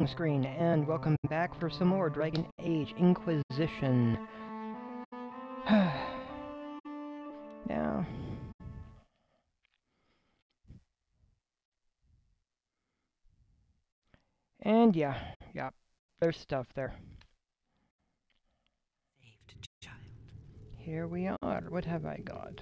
screen, and welcome back for some more Dragon Age Inquisition. Now, and yeah, there's stuff there. Saved child. Here we are. What have I got?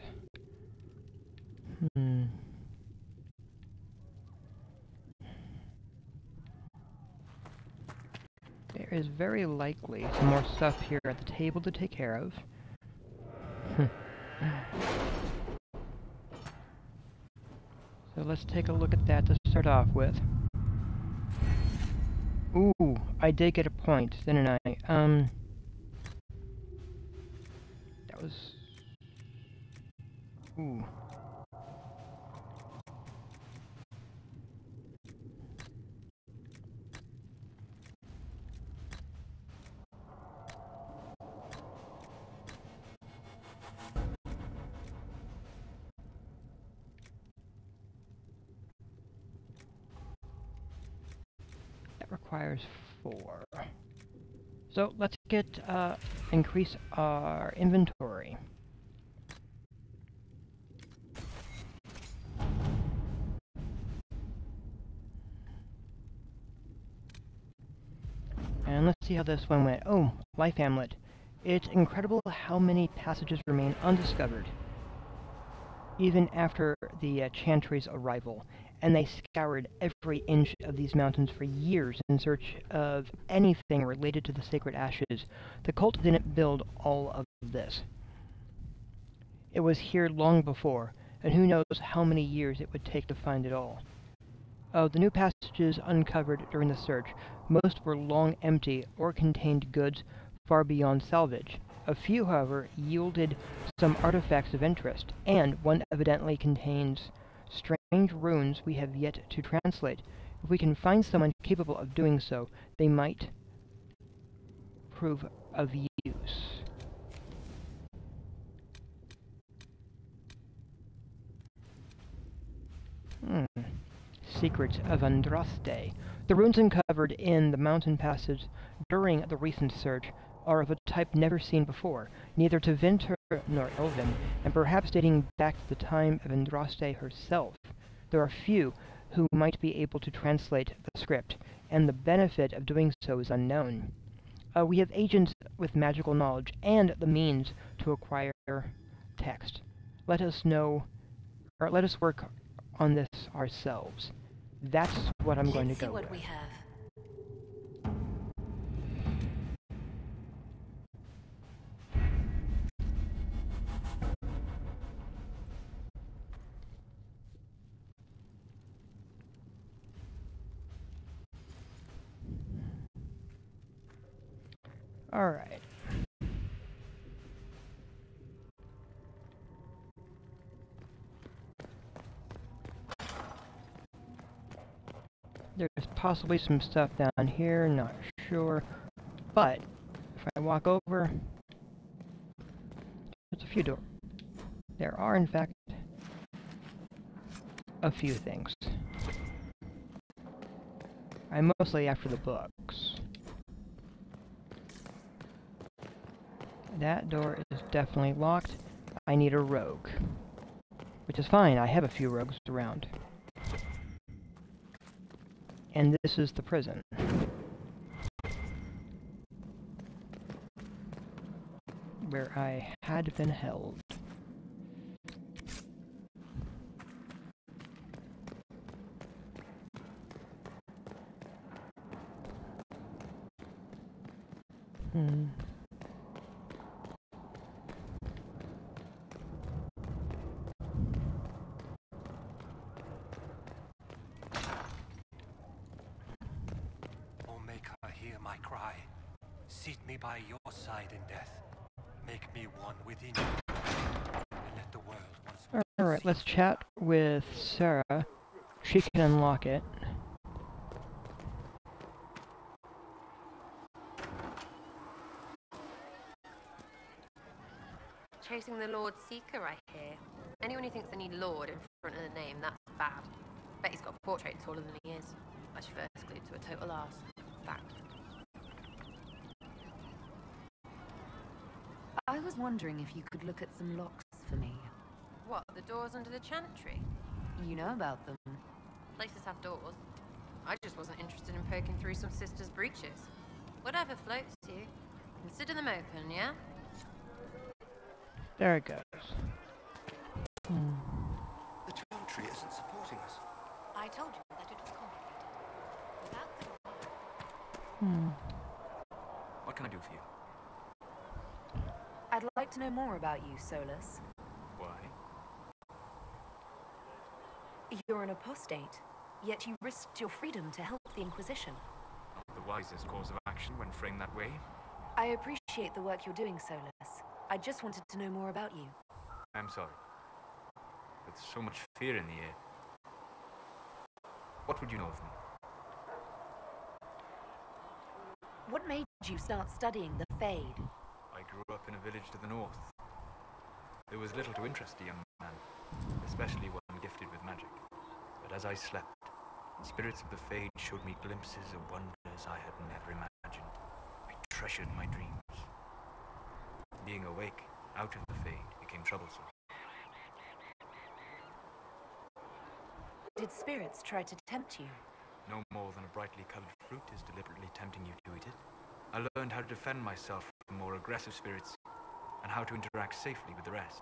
There is very likely some more stuff here at the table to take care of. So let's take a look at that to start off with. Ooh, I did get a point, didn't I? That was... Ooh. Requires 4. So let's increase our inventory. And let's see how this one went. Oh, Life Hamlet. It's incredible how many passages remain undiscovered, even after the Chantry's arrival, and they scoured every inch of these mountains for years in search of anything related to the sacred ashes. The cult didn't build all of this. It was here long before, and who knows how many years it would take to find it all. Of the new passages uncovered during the search, most were long empty or contained goods far beyond salvage. A few, however, yielded some artifacts of interest, and one evidently contains strange runes we have yet to translate. If we can find someone capable of doing so, they might prove of use. Secrets of Andraste. The runes uncovered in the mountain passage during the recent search are of a type never seen before, neither to Vinter nor Elven, and perhaps dating back to the time of Andraste herself. There are few who might be able to translate the script, and the benefit of doing so is unknown. We have agents with magical knowledge and the means to acquire text. Let us work on this ourselves. That's what I'm going to go with. Let's see what we have. All right. There's possibly some stuff down here, not sure. But if I walk over, there's a few doors. There are, in fact, a few things. I'm mostly after the books. That door is definitely locked. I need a rogue. Which is fine, I have a few rogues around. And this is the prison. Where I had been held. My cry. Seat me by your side in death. Make me one within you. And let the world once more. Alright, let's chat with Sarah. She can unlock it. Chasing the Lord Seeker, I hear. Anyone who thinks they need Lord in front of the name, that's bad. Bet he's got a portrait taller than he is. That's your first clue to a total arse. fact. I was wondering if you could look at some locks for me. What, the doors under the chantry? You know about them. Places have doors. I just wasn't interested in poking through some sisters' breeches. Whatever floats you. Consider them open, yeah? There it goes. The chantry isn't supporting us. I told you that it was complicated. Without the... What can I do for you? I'd like to know more about you, Solus. Why? You're an apostate, yet you risked your freedom to help the Inquisition. Not the wisest course of action when framed that way. I appreciate the work you're doing, Solus. I just wanted to know more about you. I'm sorry. With so much fear in the air. What would you know of me? What made you start studying the Fade? I grew up in a village to the north. There was little to interest a young man, especially one gifted with magic. But as I slept, spirits of the Fade showed me glimpses of wonders I had never imagined. I treasured my dreams. Being awake, out of the Fade, became troublesome. Did spirits try to tempt you? No more than a brightly colored fruit is deliberately tempting you to eat it. I learned how to defend myself from more aggressive spirits, and how to interact safely with the rest.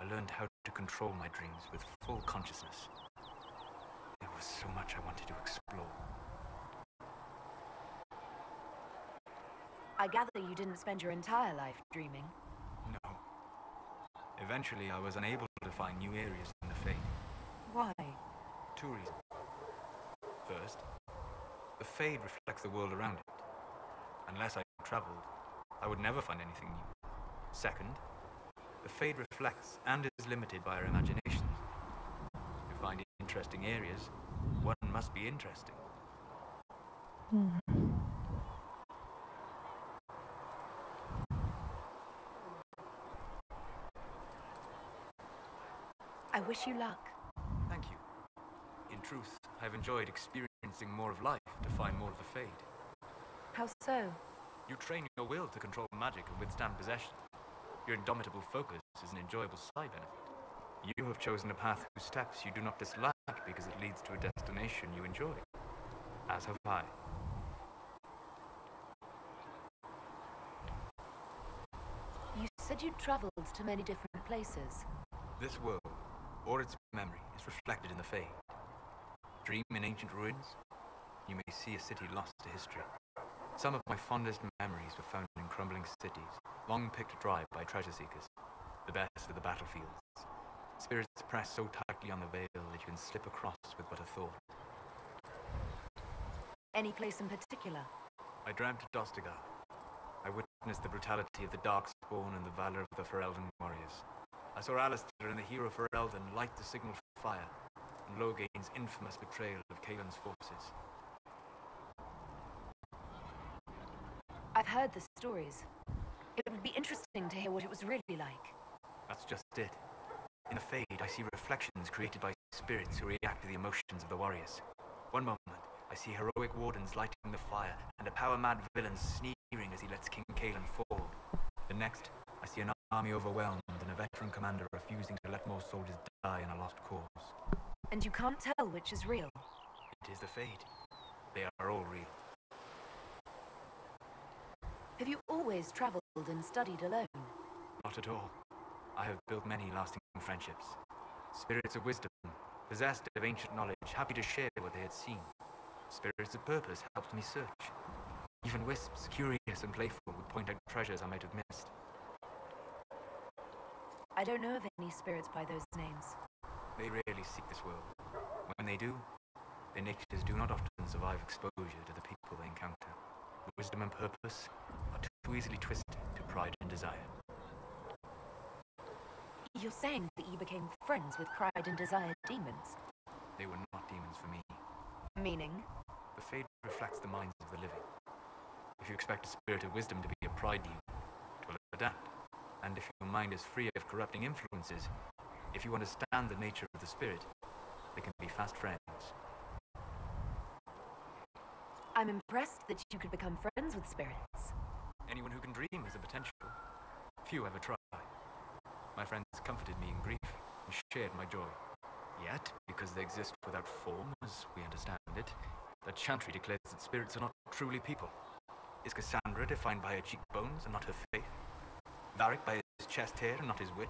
I learned how to control my dreams with full consciousness. There was so much I wanted to explore. I gather you didn't spend your entire life dreaming. No. Eventually, I was unable to find new areas in the Fade. Why? 2 reasons. First, the Fade reflects the world around it. Unless I traveled, I would never find anything new. Second, the Fade reflects and is limited by our imaginations. To find interesting areas, one must be interesting. I wish you luck. Thank you. In truth, I've enjoyed experiencing more of life to find more of the Fade. How so? You train your will to control magic and withstand possession. Your indomitable focus is an enjoyable side benefit. You have chosen a path whose steps you do not dislike because it leads to a destination you enjoy. As have I. You said you'd traveled to many different places. This world, or its memory, is reflected in the Fade. Dream in ancient ruins, you may see a city lost to history. Some of my fondest memories were found in crumbling cities, long picked dry by treasure seekers. The best of the battlefields. Spirits press so tightly on the veil that you can slip across with but a thought. Any place in particular? I dreamt of Dostigar. I witnessed the brutality of the Darkspawn and the valor of the Ferelden warriors. I saw Alistair and the hero Ferelden light the signal for fire, and Logain's infamous betrayal of Caelan's forces. I've heard the stories. It would be interesting to hear what it was really like. That's just it. In the Fade, I see reflections created by spirits who react to the emotions of the warriors. One moment, I see heroic wardens lighting the fire, and a power-mad villain sneering as he lets King Caelan fall. The next, I see an army overwhelmed, and a veteran commander refusing to let more soldiers die in a lost cause. And you can't tell which is real. It is the Fade. They are all real. Have you always traveled and studied alone? Not at all. I have built many lasting friendships. Spirits of wisdom, possessed of ancient knowledge, happy to share what they had seen. Spirits of purpose helped me search. Even wisps, curious and playful, would point out treasures I might have missed. I don't know of any spirits by those names. They rarely seek this world. When they do, their natures do not often survive exposure to the people they encounter. Wisdom and purpose are too easily twisted to pride and desire. You're saying that you became friends with pride and desire demons? They were not demons for me. Meaning? The Fade reflects the minds of the living. If you expect a spirit of wisdom to be a pride demon, it will adapt. And if your mind is free of corrupting influences, if you understand the nature of the spirit, they can be fast friends. I'm impressed that you could become friends with spirits. Anyone who can dream has a potential. Few ever try. My friends comforted me in grief and shared my joy. Yet, because they exist without form, as we understand it, the chantry declares that spirits are not truly people. Is Cassandra defined by her cheekbones and not her faith? Varric by his chest hair and not his wit?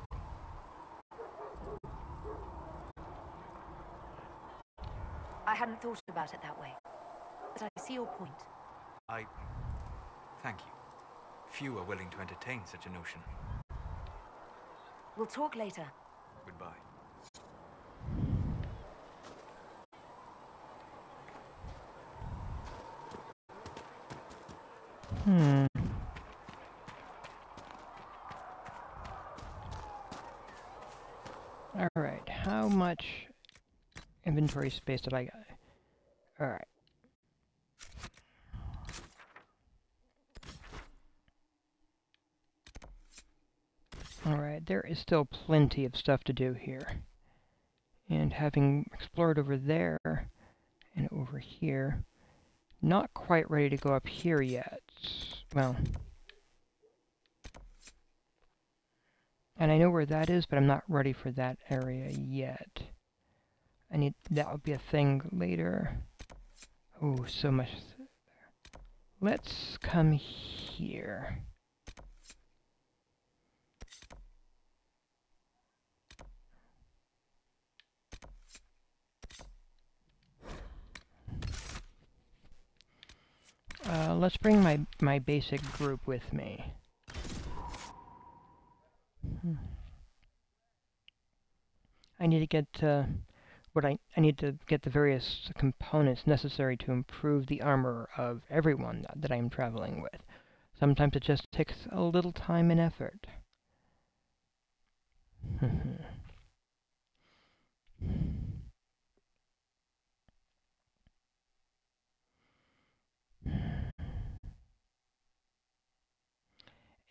I hadn't thought about it that way, but I see your point. Thank you. Few are willing to entertain such a notion. We'll talk later. Goodbye. Alright, how much inventory space did I got? Alright. Alright, there is still plenty of stuff to do here. And having explored over there and over here, not quite ready to go up here yet. Well, and I know where that is, but I'm not ready for that area yet. That would be a thing later. Oh, so much. Let's come here. Let's bring my basic group with me. I need to get I need to get the various components necessary to improve the armor of everyone that I am traveling with. Sometimes it just takes a little time and effort.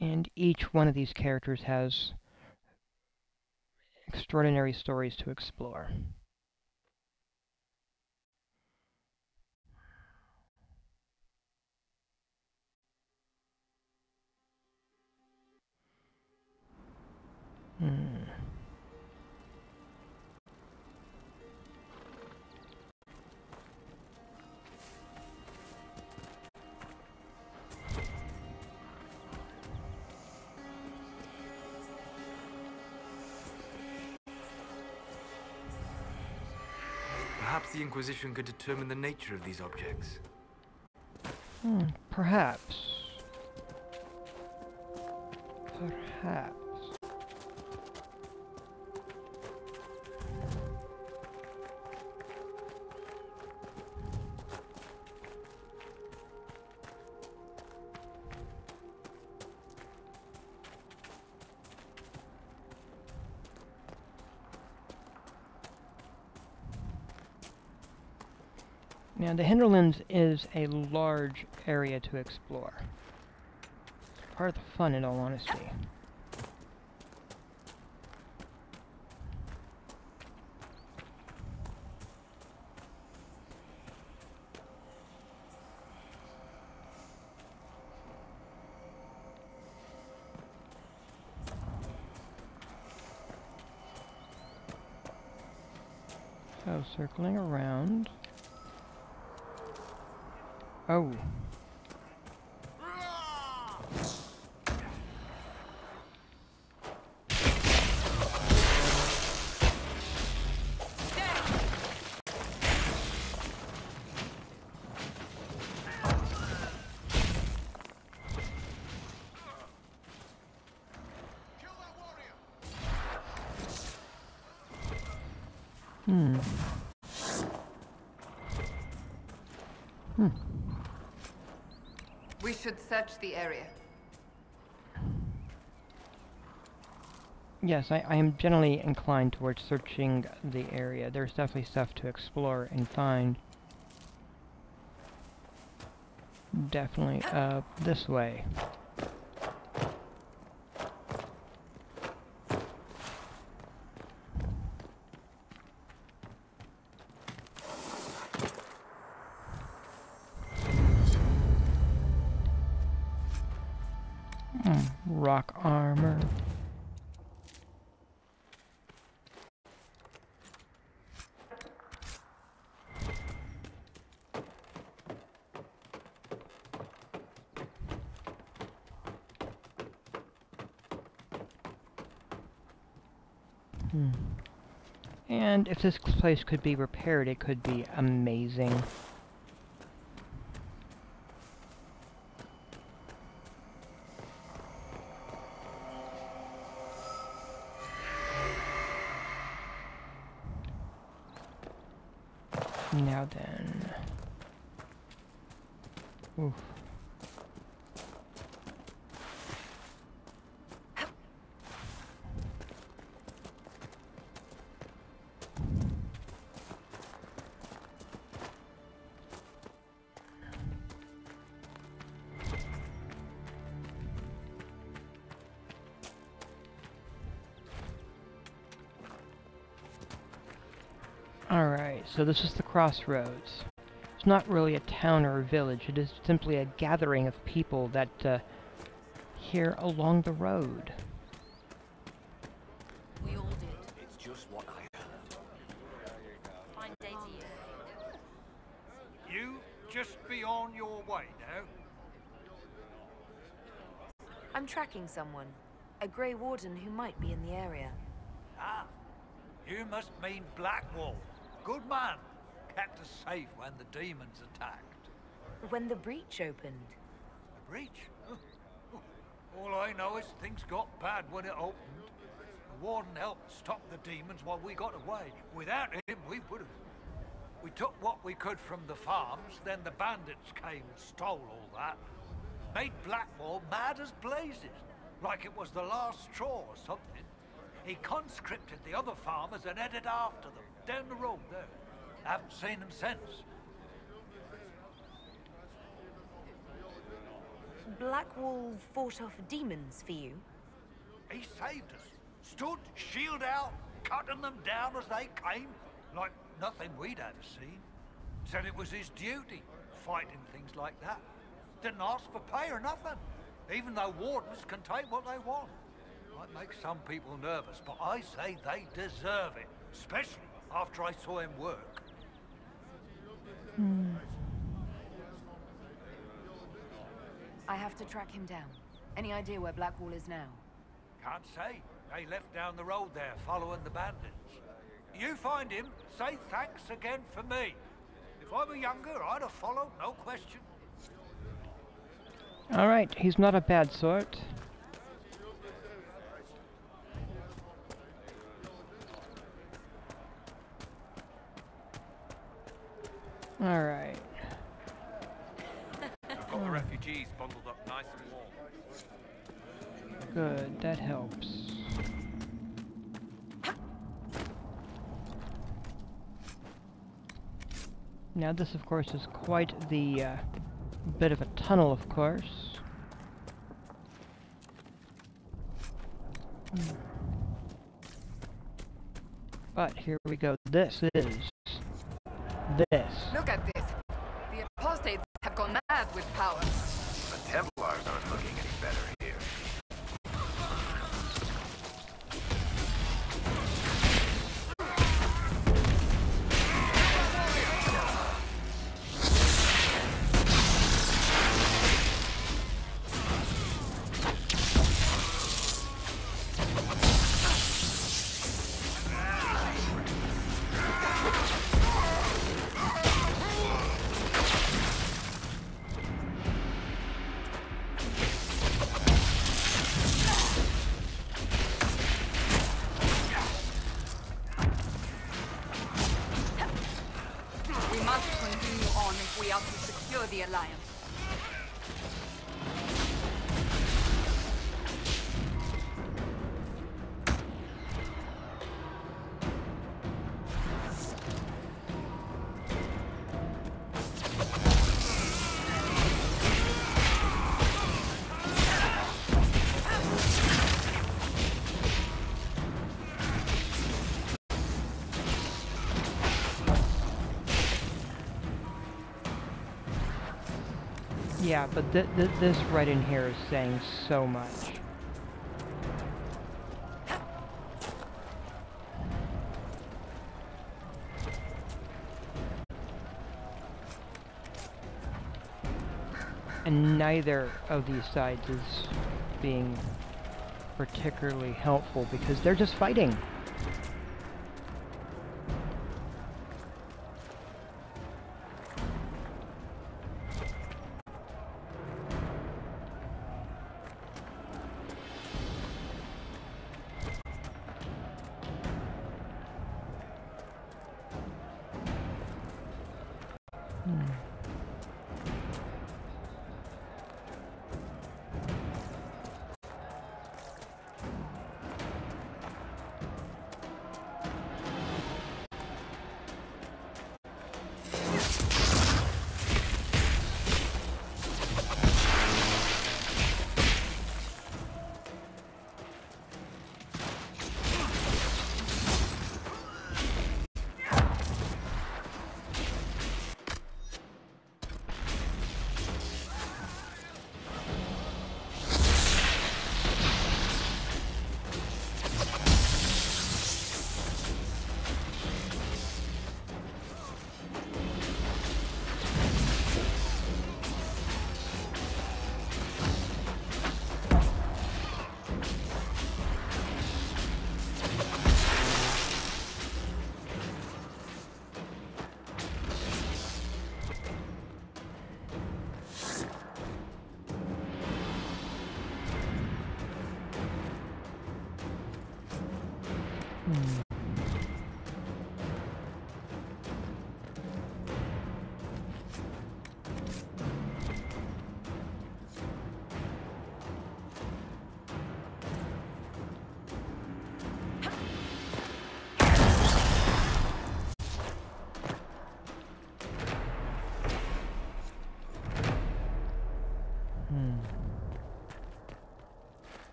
And each one of these characters has extraordinary stories to explore. Perhaps the Inquisition could determine the nature of these objects. Perhaps. Perhaps. Now, the Hinterlands is a large area to explore. It's part of the fun, in all honesty. So, circling around. Oh. We should search the area. Yes, I am generally inclined towards searching the area. There's definitely stuff to explore and find. Definitely up this way. Rock armor. And if this place could be repaired, it could be amazing. Now then. Oof. Alright, so this is the crossroads. It's not really a town or a village, it is simply a gathering of people that here along the road. We all did. It's just what I heard. Fine day to you. You just be on your way now. I'm tracking someone. A Grey Warden who might be in the area. Ah, you must mean Blackwall. Good man. Kept us safe when the demons attacked. When the breach opened. The breach? All I know is things got bad when it opened. The warden helped stop the demons while we got away. Without him, we would have. We took what we could from the farms, then the bandits came and stole all that. Made Blackwall mad as blazes, like it was the last straw or something. He conscripted the other farmers and headed after them, down the road there. Haven't seen them since. Blackwall fought off demons for you? He saved us. Stood, shield out, cutting them down as they came, like nothing we'd ever seen. Said it was his duty, fighting things like that. Didn't ask for pay or nothing, even though wardens can take what they want. Might make some people nervous, but I say they deserve it, especially after I saw him work. I have to track him down. Any idea where Blackwall is now? Can't say. They left down the road there, following the bandits. You find him, say thanks again for me. If I were younger, I'd have followed, no question. Alright, he's not a bad sort. Alright. I've got the refugees bundled up nice and warm. Good, that helps. Now this, of course, is quite the bit of a tunnel, of course. But here we go. This is... this. Look at this. The apostates have gone mad with power. The Templars aren't looking any better here. We must continue on if we are to secure the Alliance. Yeah, but this right in here is saying so much. And neither of these sides is being particularly helpful because they're just fighting.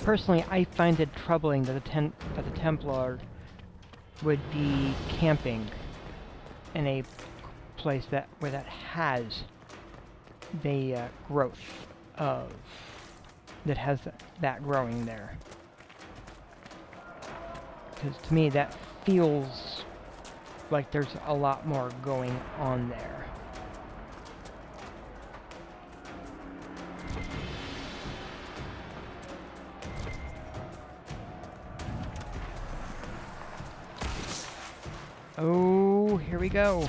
Personally, I find it troubling that the Templar would be camping in a place where that has the growth of that growing there. Because to me, that feels like there's a lot more going on there. Oh, here we go.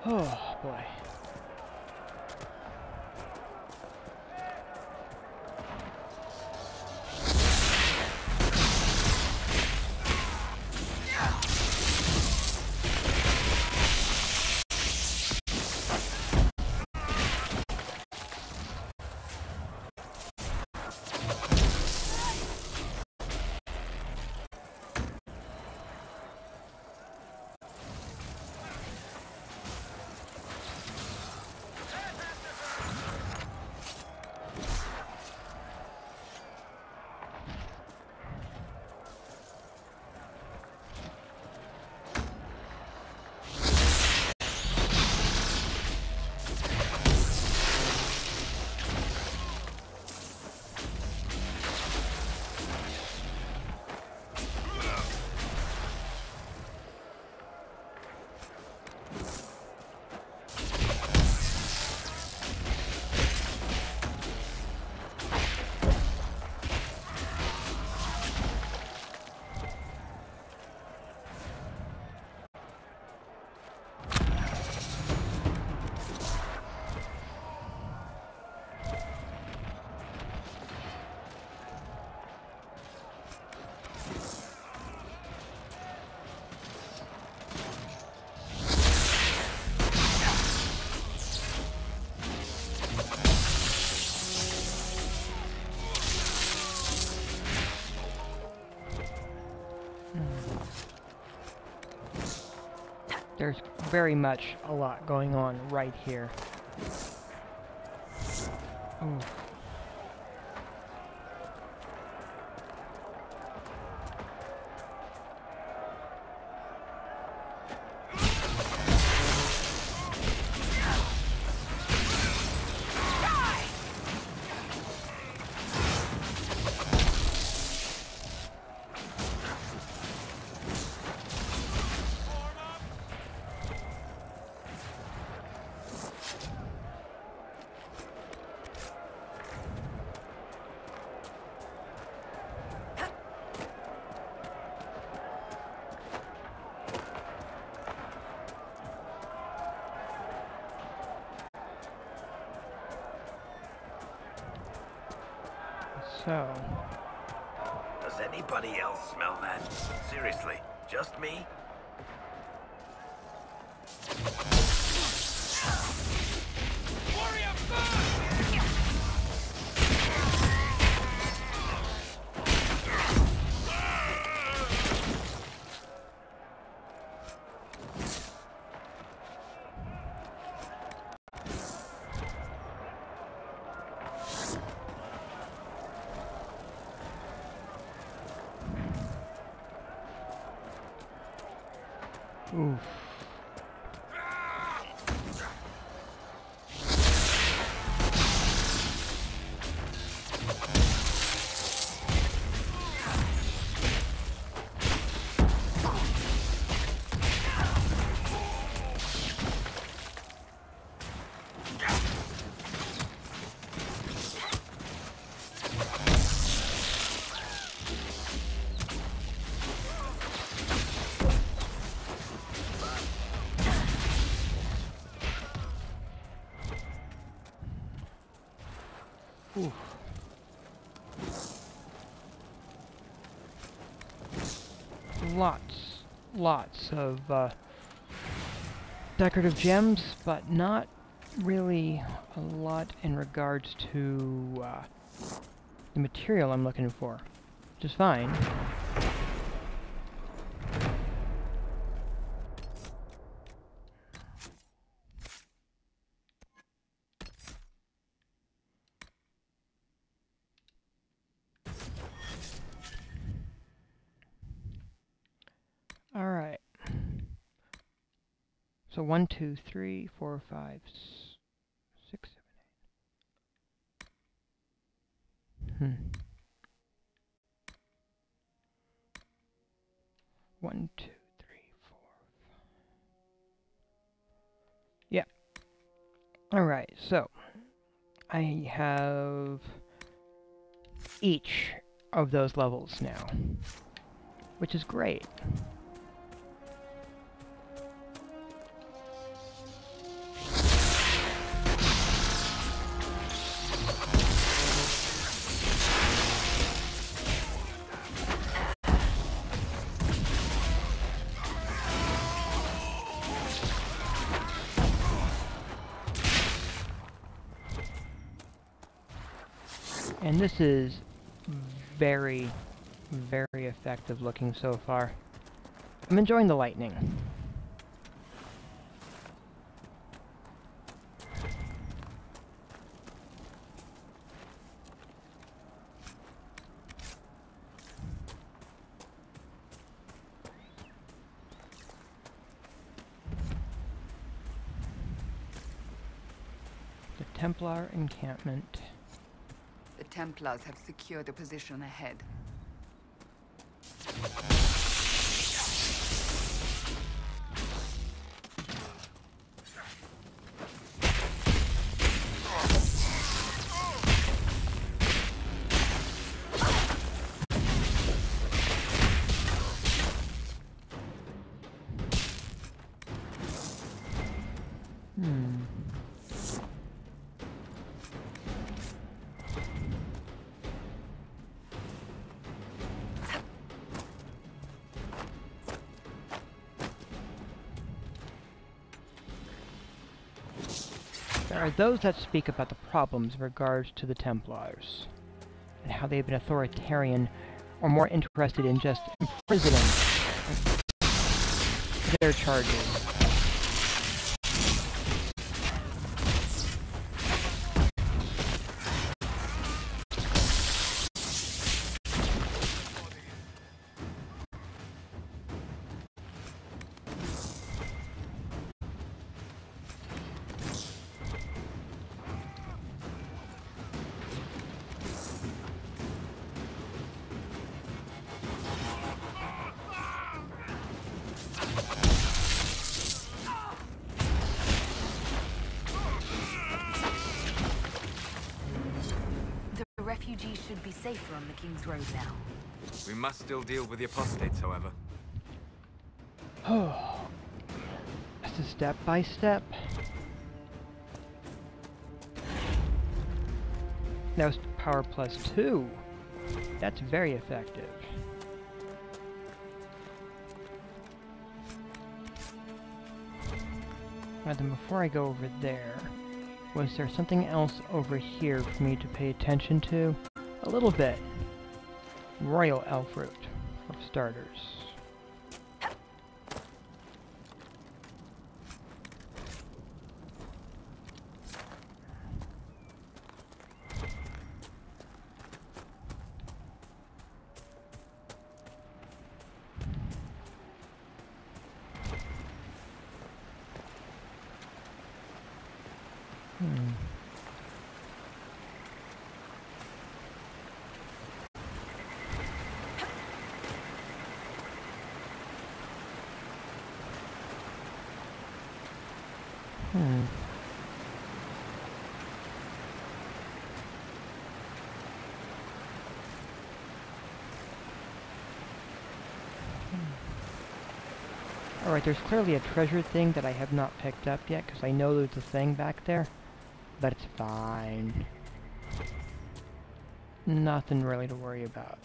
Oh, boy. There's very much a lot going on right here. Ooh. So... Does anybody else smell that? Seriously, just me? Warrior first! Oof. Oof. Lots of decorative gems, but not really a lot in regards to the material I'm looking for, which is fine. Alright. So 1, 2, 3, 4, 5, 6, 7, 8. 1, 2, 3, 4. Yeah. Alright, so I have each of those levels now, which is great. And this is very, very effective looking so far. I'm enjoying the lightning. The Templar encampment. The Templars have secured the position ahead. There are those that speak about the problems in regards to the Templars, and how they've been authoritarian, or more interested in just imprisoning their charges. refugees should be safer on the King's Road now. We must still deal with the apostates, however. Oh, this is step by step. That was power plus 2. That's very effective. Now then, before I go over there, was there something else over here for me to pay attention to? A little bit. Royal elf fruit, for starters. Alright, there's clearly a treasure thing that I have not picked up yet, because I know there's a thing back there. But it's fine. Nothing really to worry about.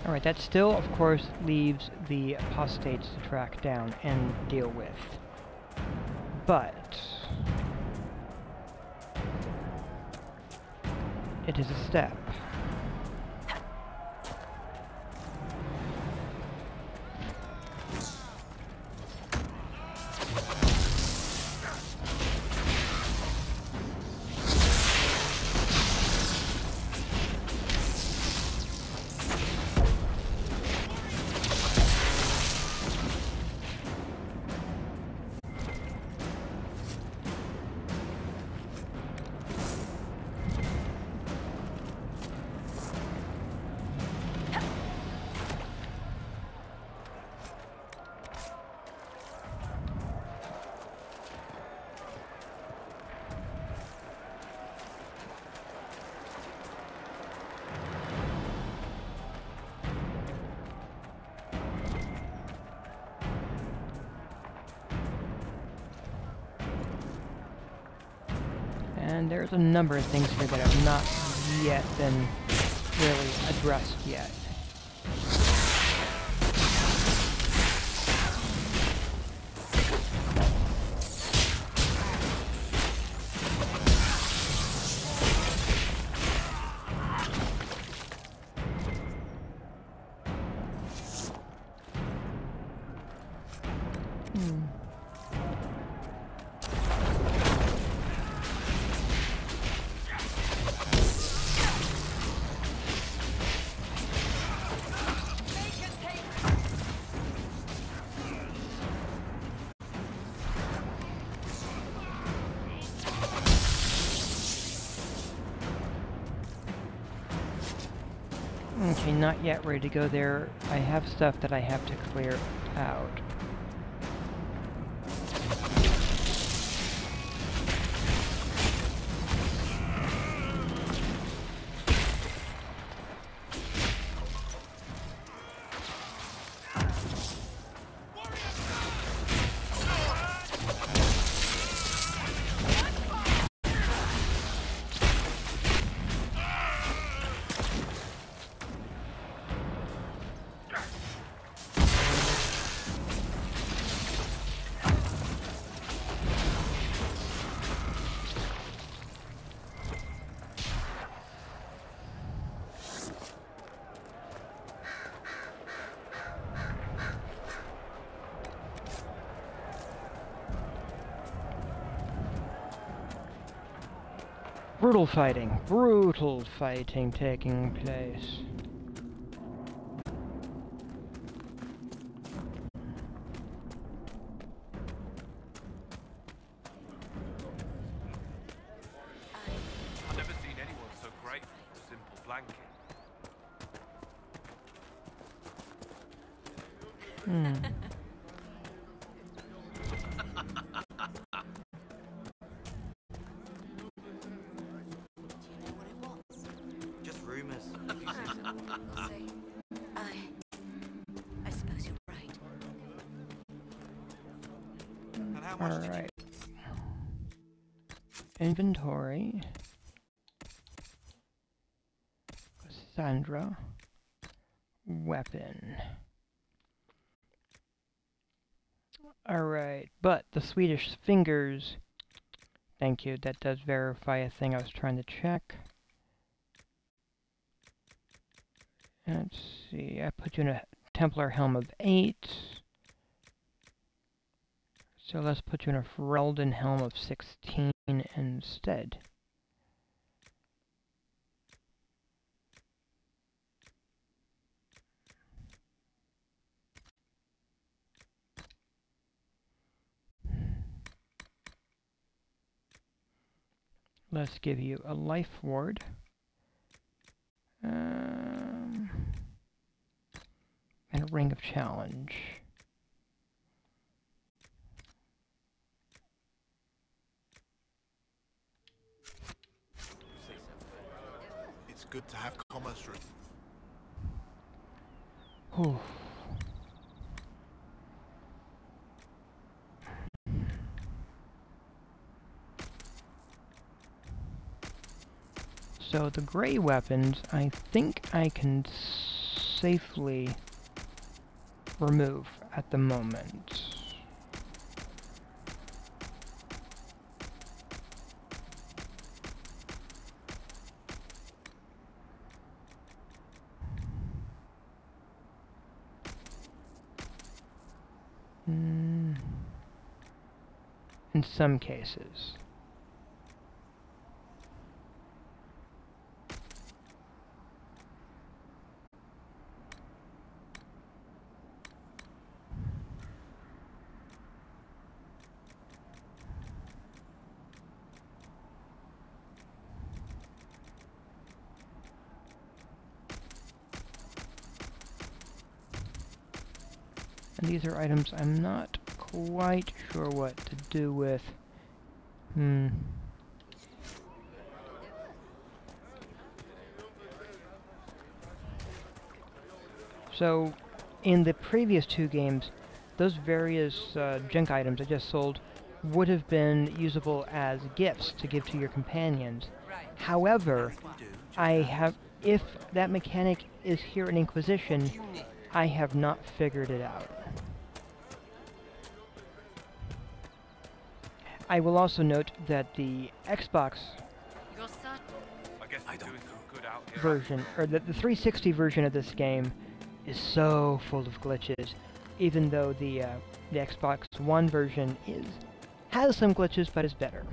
Alright, that still, of course, leaves the apostates to track down and deal with. But it is a step. And there's a number of things here that have not yet been really addressed yet. Okay, not yet ready to go there. I have stuff that I have to clear out. Brutal fighting taking place. I've never seen anyone so grateful for simple blanking. Just rumors. I suppose you're right. And how much did you... Alright. Inventory. Cassandra. Weapon. Alright, but the Swedish fingers... Thank you, that does verify a thing I was trying to check. Let's see, I put you in a Templar helm of 8. So let's put you in a Ferelden helm of 16 instead. Let's give you a life ward. And a ring of challenge. It's good to have commerce. Whew. So the gray weapons, I think I can safely remove at the moment. In some cases. And these are items I'm not quite sure what to do with. So, in the previous two games, those various junk items I just sold would have been usable as gifts to give to your companions. However, if that mechanic is here in Inquisition, I have not figured it out. I will also note that the Xbox version, or the 360 version of this game, is so full of glitches, even though the Xbox One version has some glitches, but is better.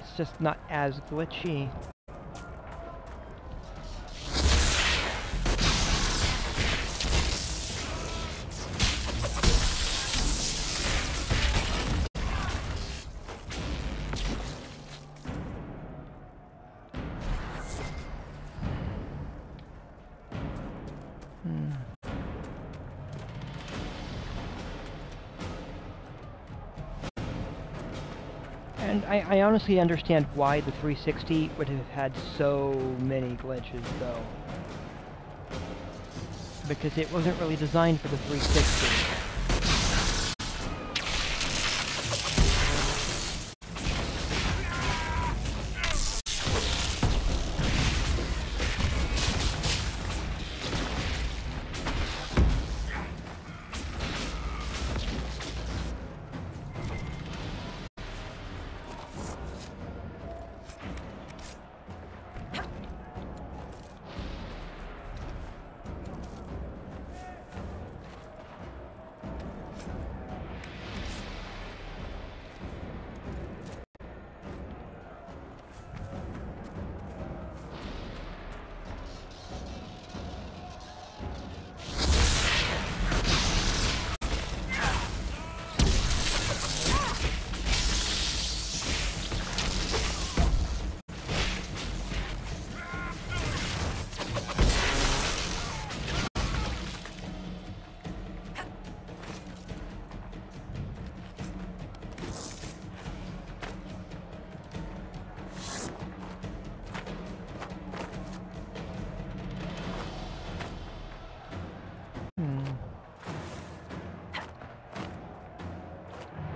It's just not as glitchy. And I honestly understand why the 360 would have had so many glitches, though. Because it wasn't really designed for the 360.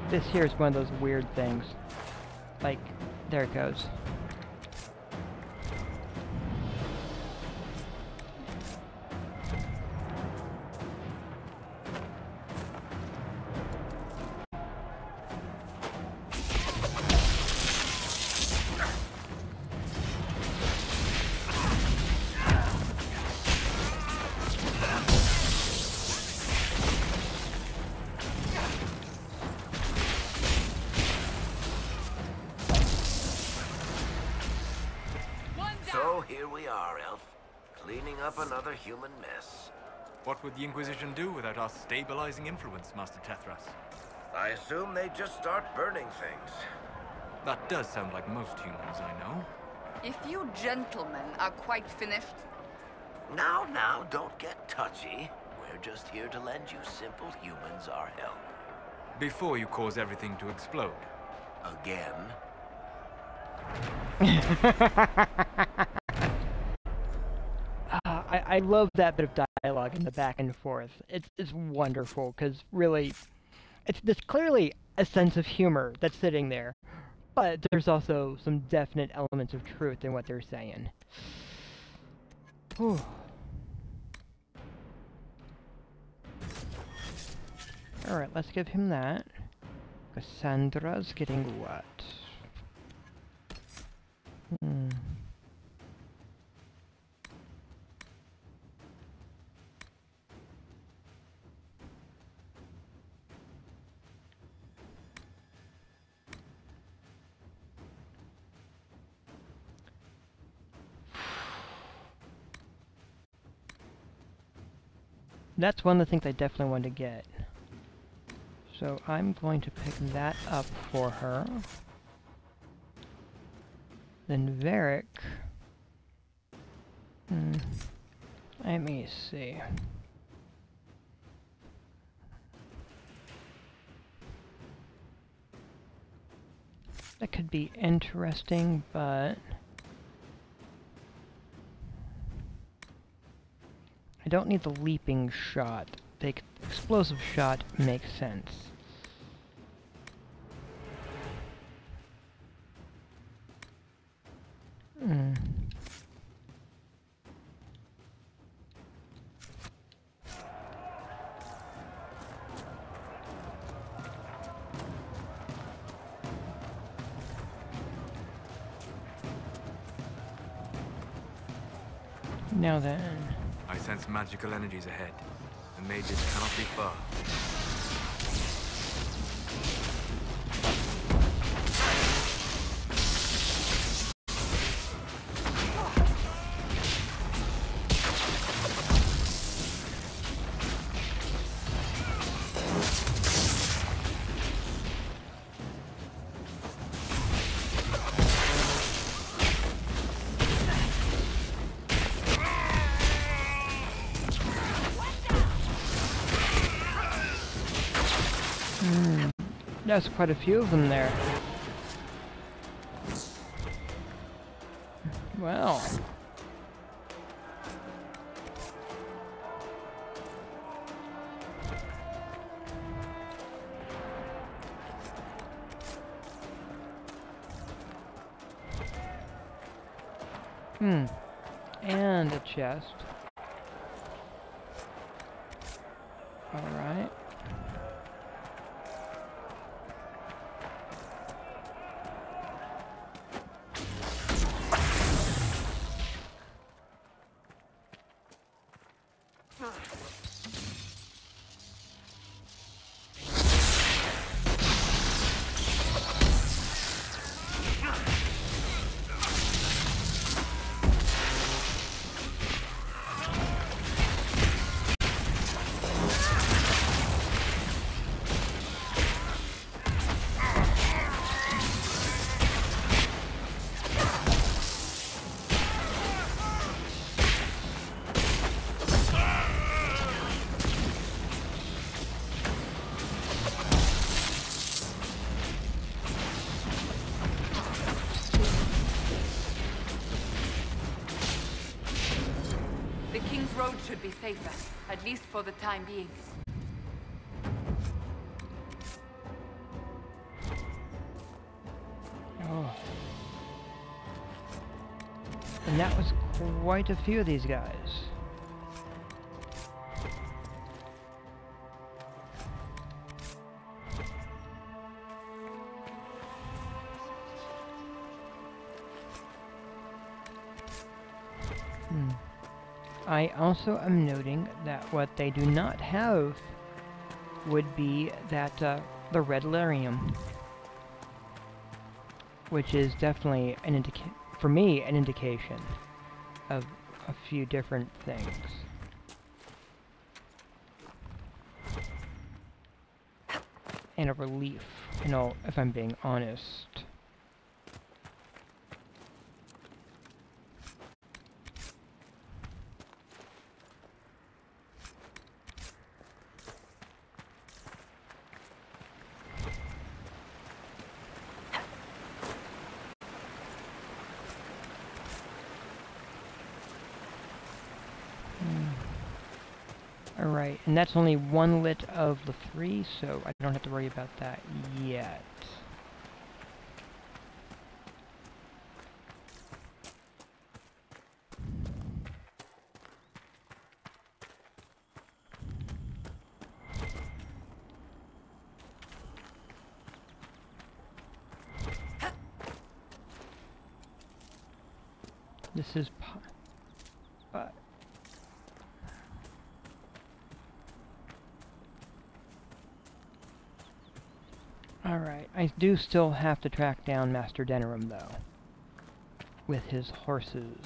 This here is one of those weird things. Like, there it goes. So here we are, Elf. Cleaning up another human mess. What would the Inquisition do without our stabilizing influence, Master Tethras? I assume they just start burning things. That does sound like most humans I know. If you gentlemen are quite finished... Now, don't get touchy. We're just here to lend you simple humans our help. Before you cause everything to explode. Again. I love that bit of dialogue in the back and forth. It's wonderful, because really, there's clearly a sense of humor that's sitting there, but there's also some definite elements of truth in what they're saying. Whew. Alright, let's give him that. Cassandra's getting what? That's one of the things I definitely want to get. So I'm going to pick that up for her. Then Varric. Let me see. That could be interesting, but I don't need the leaping shot. The explosive shot makes sense. Now then. I sense magical energies ahead. The mages cannot be far. There's quite a few of them there. Well. And a chest. All right. Road should be safer, at least for the time being. And that was quite a few of these guys. I also am noting that what they do not have would be that the red lyrium, which is definitely an for me an indication of a few different things. And a relief, you know, if I'm being honest. Alright, and that's only one lit of the 3, so I don't have to worry about that yet. This is Alright, I do still have to track down Master Denerim, though. With his horses.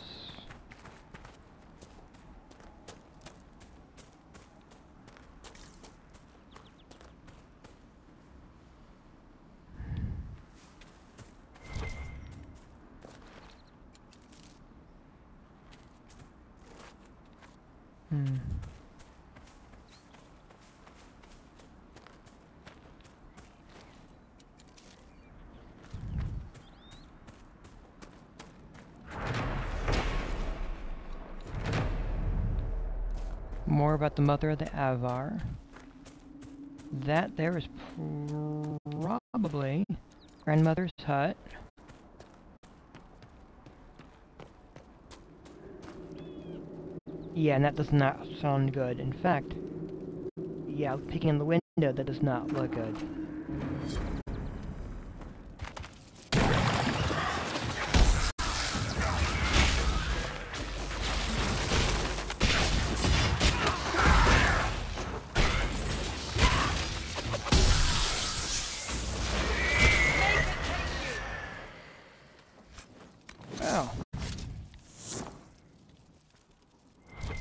More about the mother of the Avar. That there is probably grandmother's hut. Yeah, and that does not sound good. In fact, yeah, peeking in the window, that does not look good.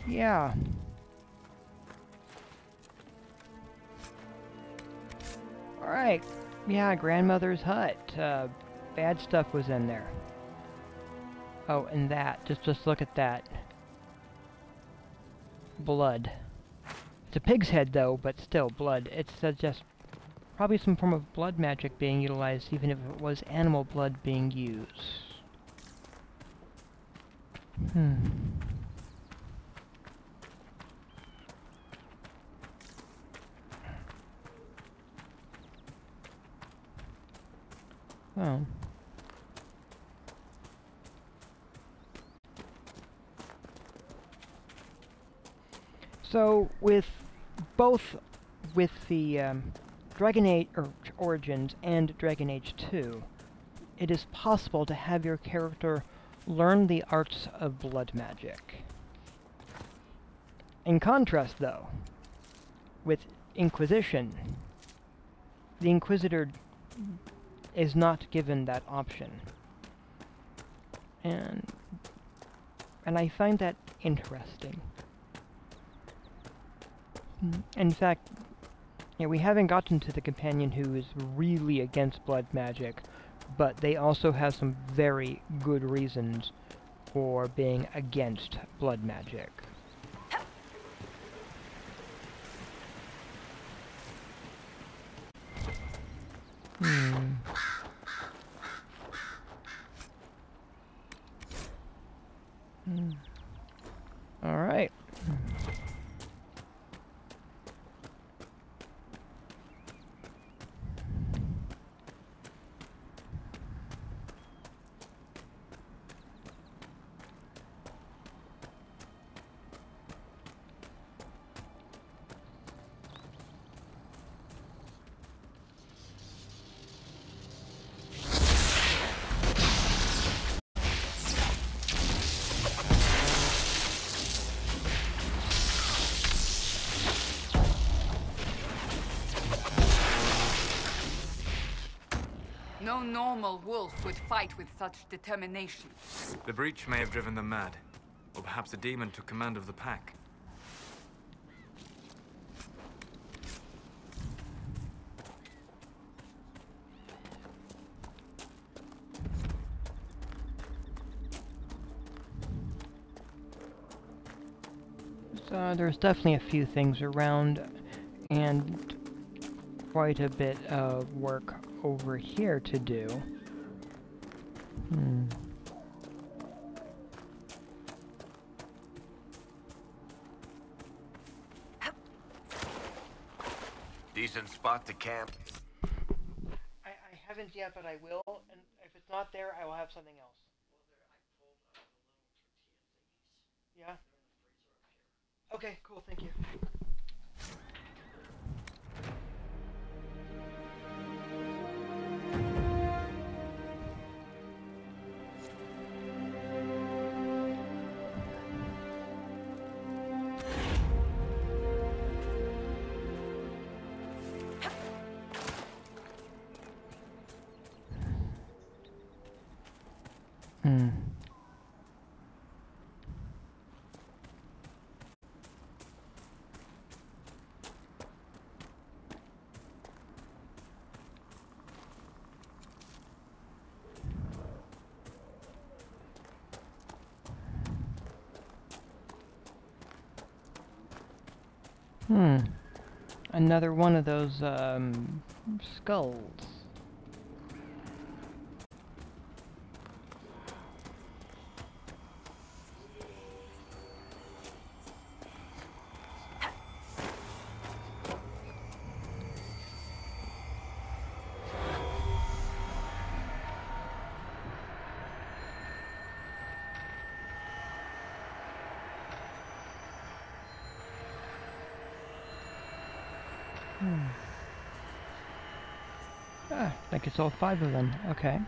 Yeah. Alright. Yeah, grandmother's hut. Bad stuff was in there. Oh, and that. Just look at that. Blood. It's a pig's head, though, but still, blood. It's just probably some form of blood magic being utilized, even if it was animal blood being used. Oh. So, with both the Dragon Age Origins and Dragon Age 2, it is possible to have your character learn the arts of blood magic. In contrast, though, with Inquisition, the Inquisitor is not given that option. And I find that interesting. In fact, yeah, we haven't gotten to the companion who is really against blood magic, but they also have some very good reasons for being against blood magic. All right. No normal wolf would fight with such determination. The breach may have driven them mad. Or perhaps a demon took command of the pack. So there's definitely a few things around, and quite a bit of work over here to do. Decent spot to camp. I haven't yet, but I will, and if it's not there, I will have something else. Yeah? Okay, cool, thank you. Another one of those, skulls. I think it's all 5 of them. Okay.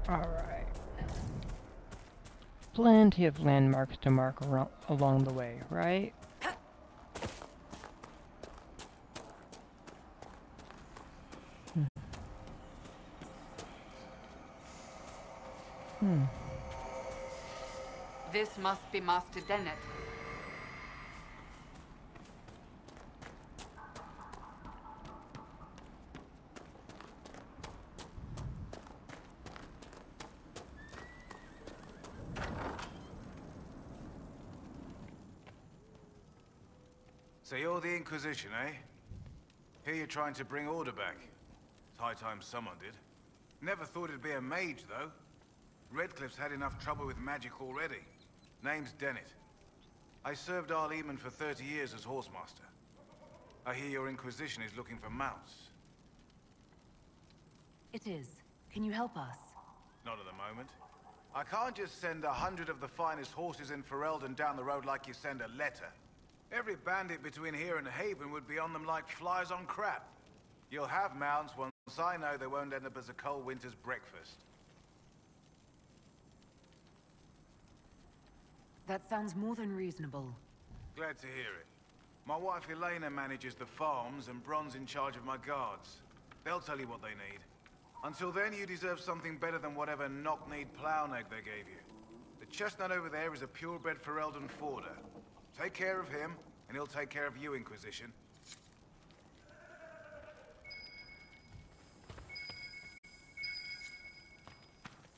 Alright. Plenty of landmarks to mark along the way, right? This must be Master Dennett. So you're the Inquisition, eh? Here you're trying to bring order back. It's high time someone did. Never thought it'd be a mage, though. Redcliffe's had enough trouble with magic already. Name's Dennett. I served Arleman for 30 years as horsemaster. I hear your Inquisition is looking for mounts. It is. Can you help us? Not at the moment. I can't just send 100 of the finest horses in Ferelden down the road like you send a letter. Every bandit between here and Haven would be on them like flies on crap. You'll have mounts once I know they won't end up as a cold winter's breakfast. That sounds more than reasonable. Glad to hear it. My wife Elena manages the farms and Bron's in charge of my guards. They'll tell you what they need. Until then, you deserve something better than whatever knock-kneed plow-neg they gave you. The chestnut over there is a purebred Ferelden forder. Take care of him, and he'll take care of you, Inquisition.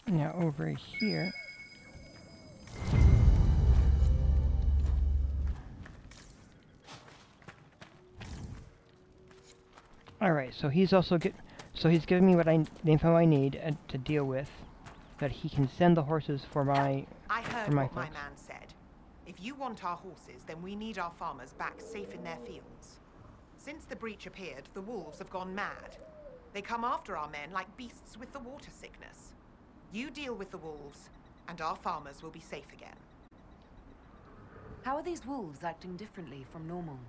Now over here... Alright, so he's also he's giving me the info I need to deal with, that he can send the horses for my I heard my what my folks. man said. If you want our horses, then we need our farmers back safe in their fields. Since the breach appeared, the wolves have gone mad. They come after our men like beasts with the water sickness. You deal with the wolves, and our farmers will be safe again. How are these wolves acting differently from normal?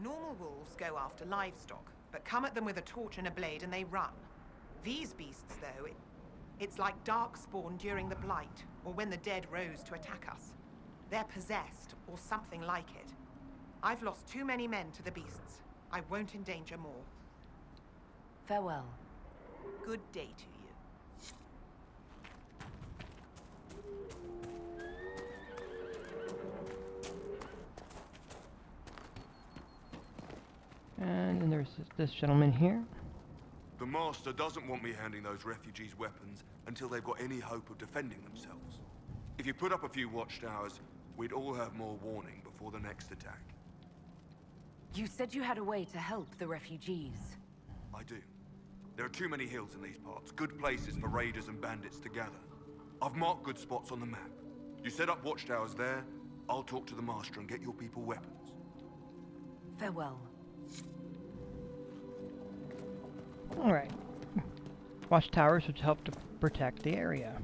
Normal wolves go after livestock, but come at them with a torch and a blade and they run. These beasts, though, it's like darkspawn during the Blight, or when the dead rose to attack us. They're possessed, or something like it. I've lost too many men to the beasts. I won't endanger more. Farewell. Good day to you. And then there's this gentleman here. The Master doesn't want me handing those refugees weapons until they've got any hope of defending themselves. If you put up a few watchtowers, we'd all have more warning before the next attack. You said you had a way to help the refugees. I do. There are too many hills in these parts, good places for raiders and bandits to gather. I've marked good spots on the map. You set up watchtowers there, I'll talk to the Master and get your people weapons. Farewell. Alright. Watchtowers which help to protect the area.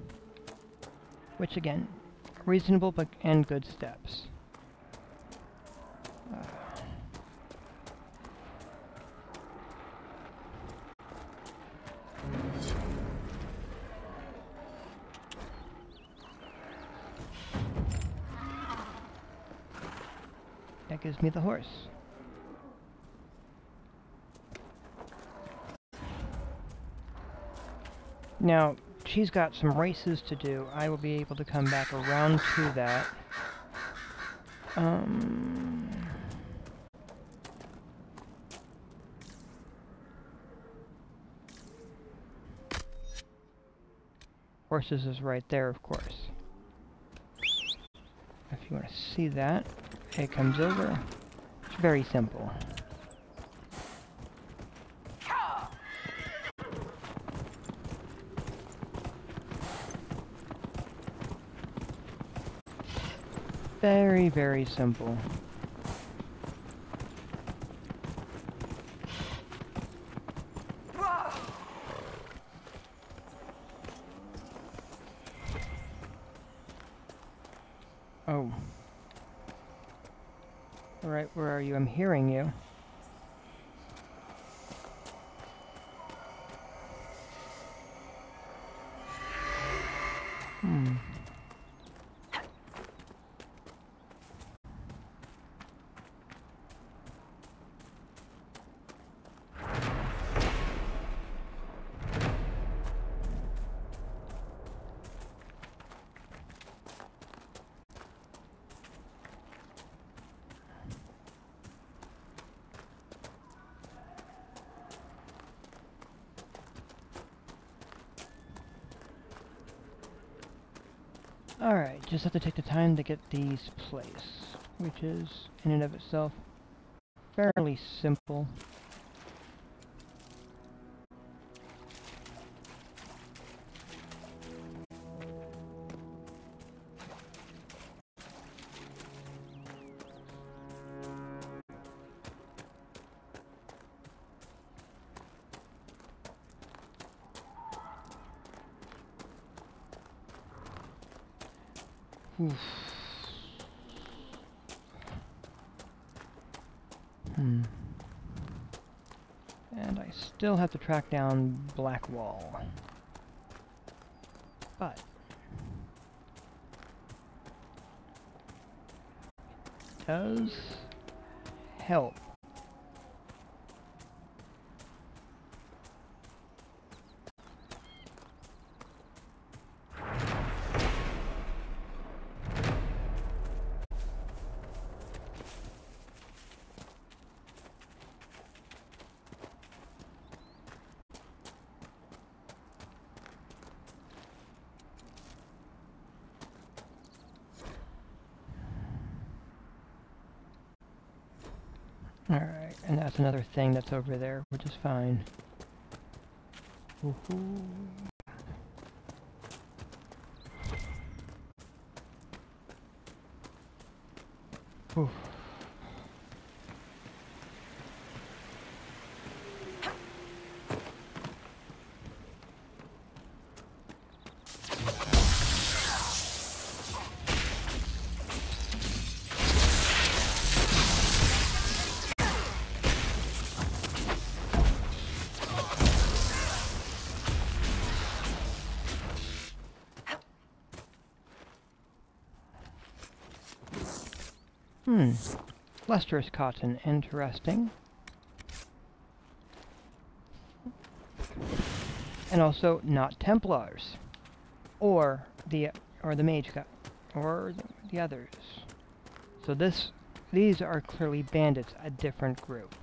Which again, reasonable and good steps. That gives me the horse. Now, she's got some races to do. I will be able to come back around to that. Horses is right there, of course. If you want to see that, it comes over. It's very simple. Very, very simple. Oh. Alright, where are you? I'm hearing you. Alright, just have to take the time to get these placed, which is, in and of itself, fairly simple. Oof. And I still have to track down Blackwall. But it does help. Alright, and that's another thing that's over there, which is fine. Woohoo. Oof. Lustrous cotton, interesting. And also not Templars. Or the mage guy. Or the others. So these are clearly bandits, a different group.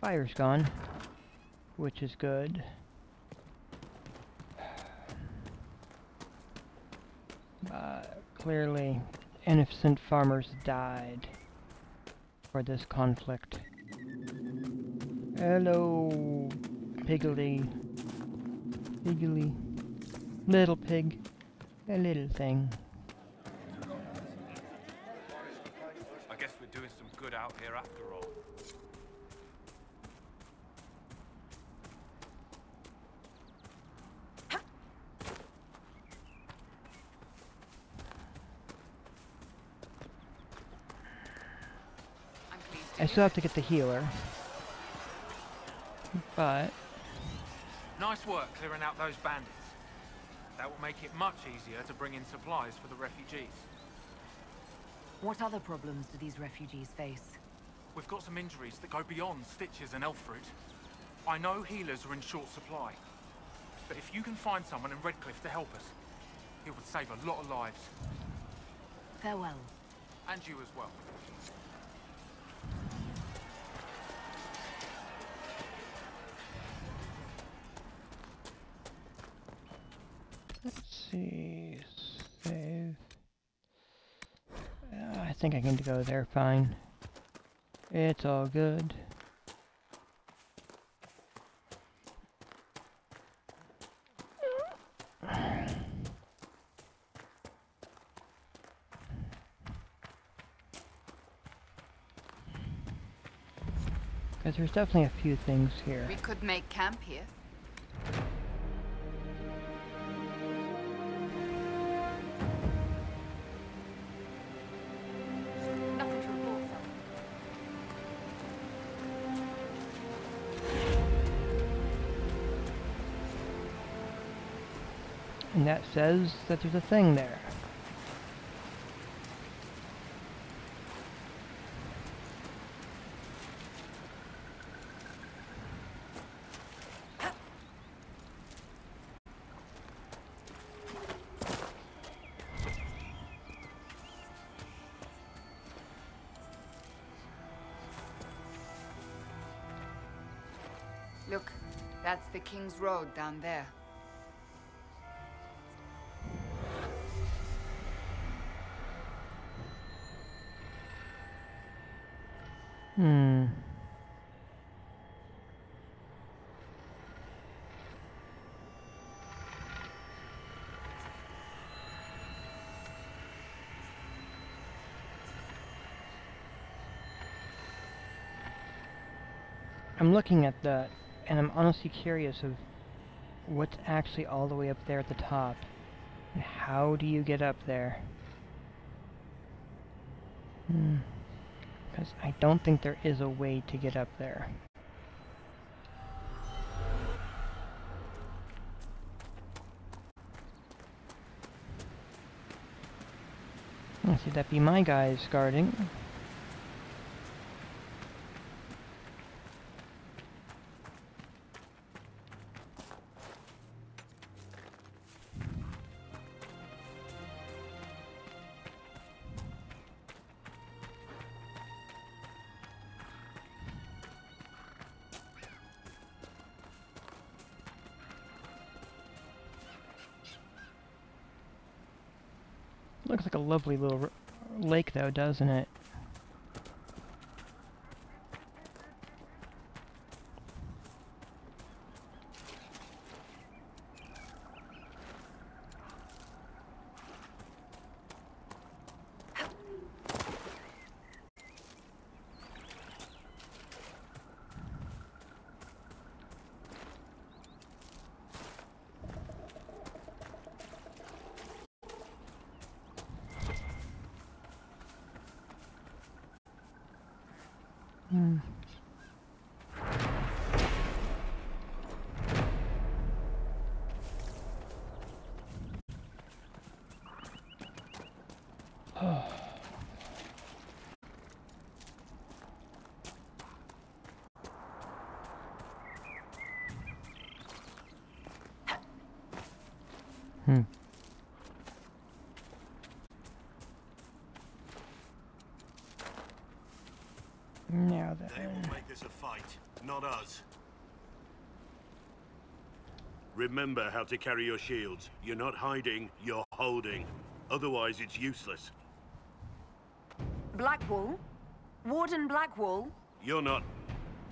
Fire's gone, which is good. Clearly, innocent farmers died for this conflict. Hello, Piggly. Piggly. Little pig. A little thing. I guess we're doing some good out here after all. I still have to get the healer, but... Nice work clearing out those bandits. That will make it much easier to bring in supplies for the refugees. What other problems do these refugees face? We've got some injuries that go beyond stitches and elf fruit. I know healers are in short supply, but if you can find someone in Redcliffe to help us, it would save a lot of lives. Farewell. And you as well. Let's see, save. I think I can go there fine. It's all good. Because there's definitely a few things here. We could make camp here. And that says that there's a thing there. Look, that's the King's Road down there. I'm looking at that, and I'm honestly curious of what's actually all the way up there at the top. And how do you get up there? Because I don't think there is a way to get up there. Let's see, that'd be my guys guarding. Looks like a lovely little lake, though, doesn't it? Now then. They will make this a fight, not us. Remember how to carry your shields. You're not hiding, you're holding. Otherwise, it's useless. Blackwall? Warden Blackwall? You're not...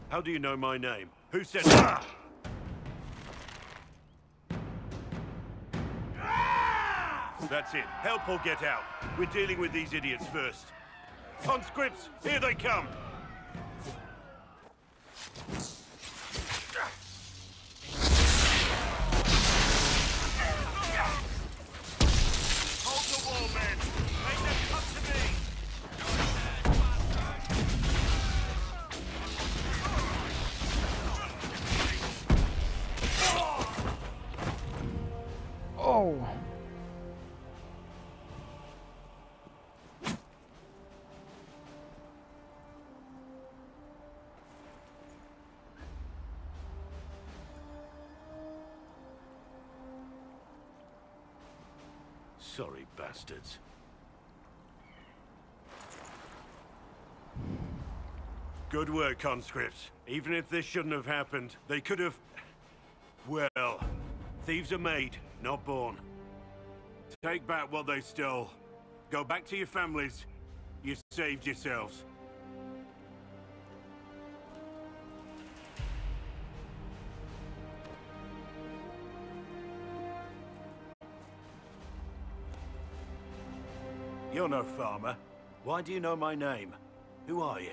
How do you know my name? Who said that? That's it. Help or get out. We're dealing with these idiots first. Conscripts, here they come! Hold the wall, men! Make them come to me! Oh! Sorry, bastards. Good work, conscripts. Even if this shouldn't have happened, they could have... Well, thieves are made, not born. Take back what they stole. Go back to your families. You saved yourselves. You're no farmer. Why do you know my name? Who are you?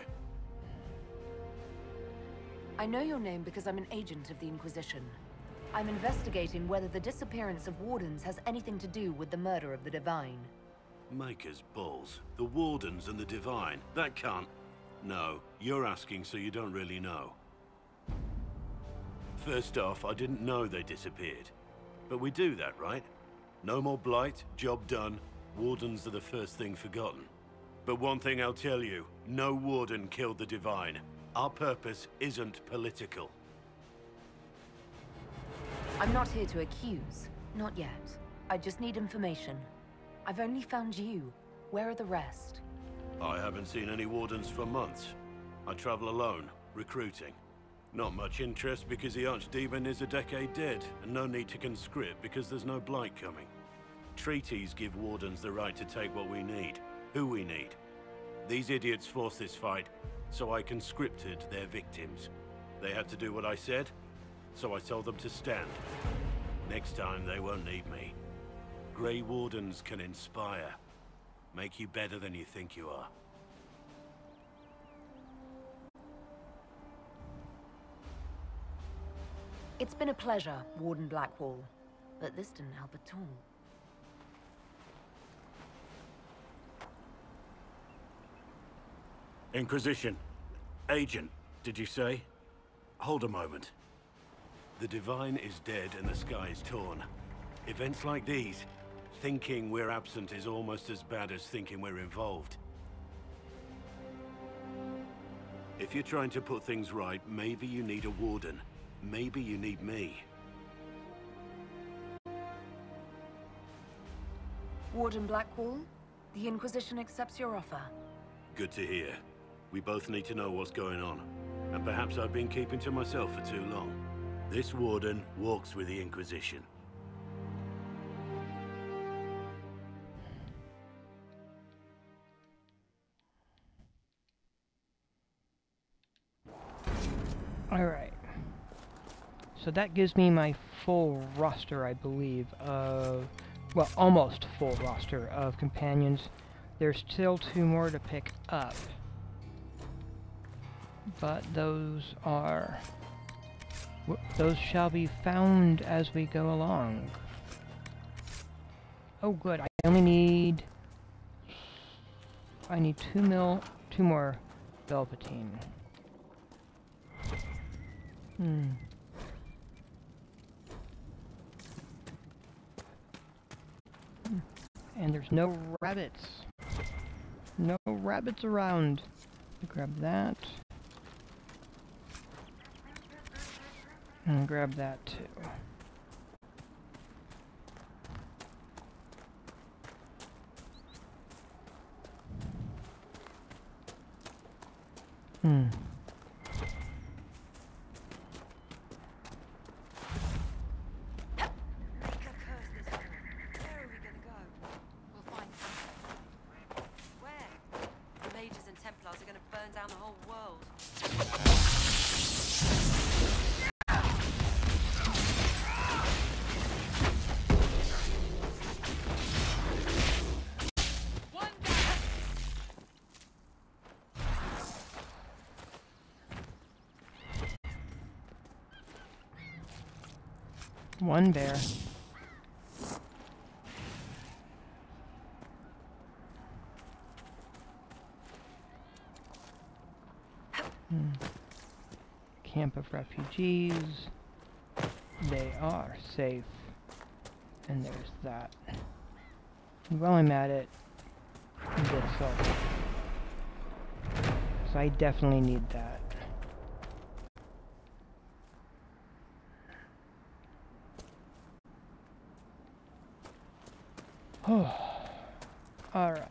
I know your name because I'm an agent of the Inquisition. I'm investigating whether the disappearance of Wardens has anything to do with the murder of the Divine. Maker's balls. The Wardens and the Divine. That can't... No, you're asking so you don't really know. First off, I didn't know they disappeared. But we do that, right? No more blight, job done. Wardens are the first thing forgotten. But one thing I'll tell you, no Warden killed the Divine. Our purpose isn't political. I'm not here to accuse. Not yet. I just need information. I've only found you. Where are the rest? I haven't seen any Wardens for months. I travel alone, recruiting. Not much interest because the Archdemon is a decade dead, and no need to conscript because there's no blight coming. Treaties give Wardens the right to take what we need, who we need. These idiots forced this fight, so I conscripted their victims. They had to do what I said, so I told them to stand. Next time they won't need me. Grey Wardens can inspire. Make you better than you think you are. It's been a pleasure, Warden Blackwall, but this didn't help at all. Inquisition. Agent, did you say? Hold a moment. The Divine is dead and the sky is torn. Events like these, thinking we're absent is almost as bad as thinking we're involved. If you're trying to put things right, maybe you need a Warden. Maybe you need me. Warden Blackwall, the Inquisition accepts your offer. Good to hear. We both need to know what's going on. And perhaps I've been keeping to myself for too long. This Warden walks with the Inquisition. Alright. So that gives me my full roster, I believe, of... well, almost full roster of companions. There's still 2 more to pick up. But those are... those shall be found as we go along. Oh good, I only need... I need 2 more Velveteen. And there's no rabbits. No rabbits around. Grab that. And grab that too. One bear. Camp of refugees. They are safe. And there's that. While I'm at it, this also. So I definitely need that. Oh, alright.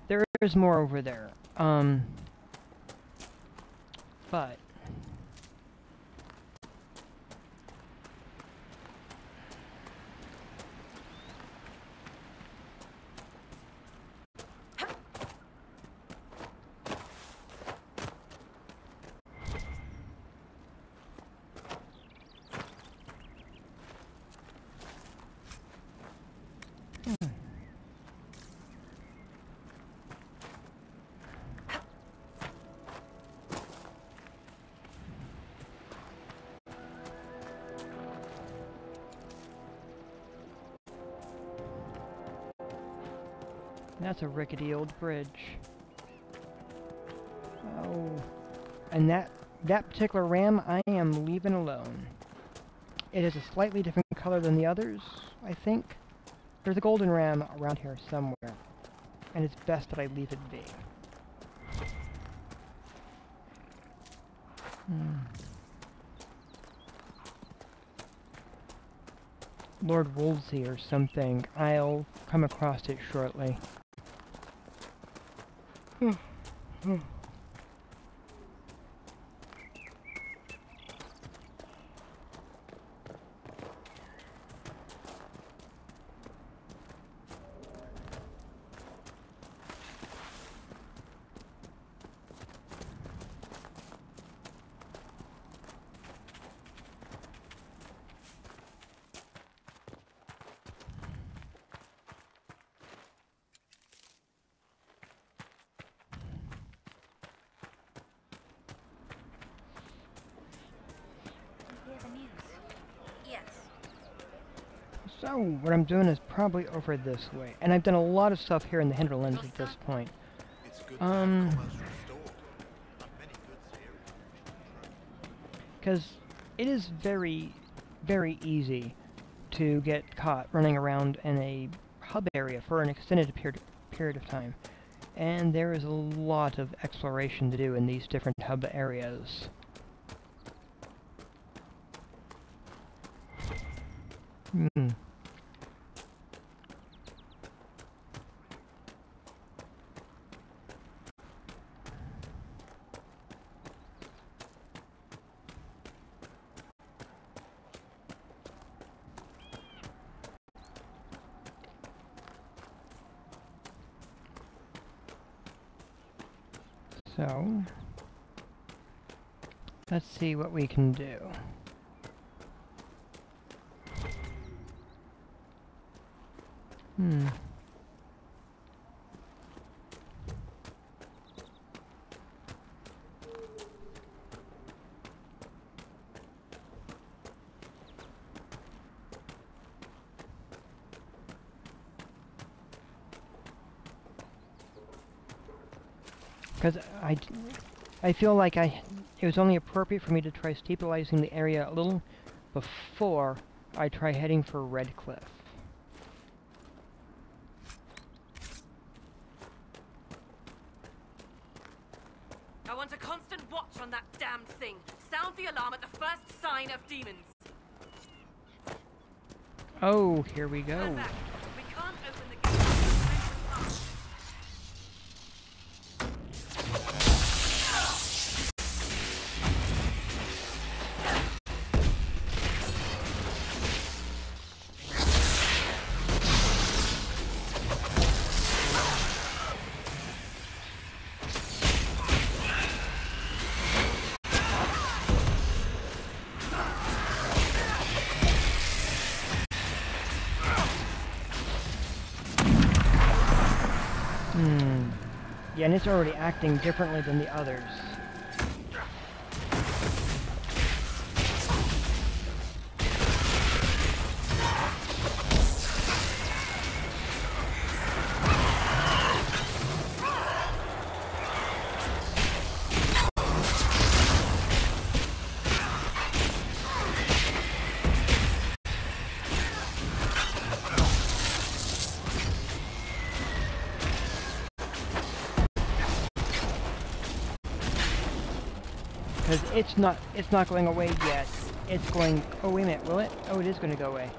There is more over there. But that's a rickety old bridge. Oh, and that particular ram I am leaving alone. It is a slightly different color than the others, I think. There's a golden ram around here somewhere, and it's best that I leave it be. Lord Wolsey or something. I'll come across it shortly. So, what I'm doing is probably over this way. And I've done a lot of stuff here in the hinterlands at this point. Because it is very, very easy to get caught running around in a hub area for an extended period of time. And there is a lot of exploration to do in these different hub areas. So, let's see what we can do. Because I feel like it was only appropriate for me to try stabilizing the area a little before I try heading for Redcliffe. I want a constant watch on that damned thing. Sound the alarm at the first sign of demons. Oh, here we go. We can't open the gate. Yeah, and it's already acting differently than the others. Because it's not going away yet. It's going, oh wait a minute, will it? Oh, it is going to go away.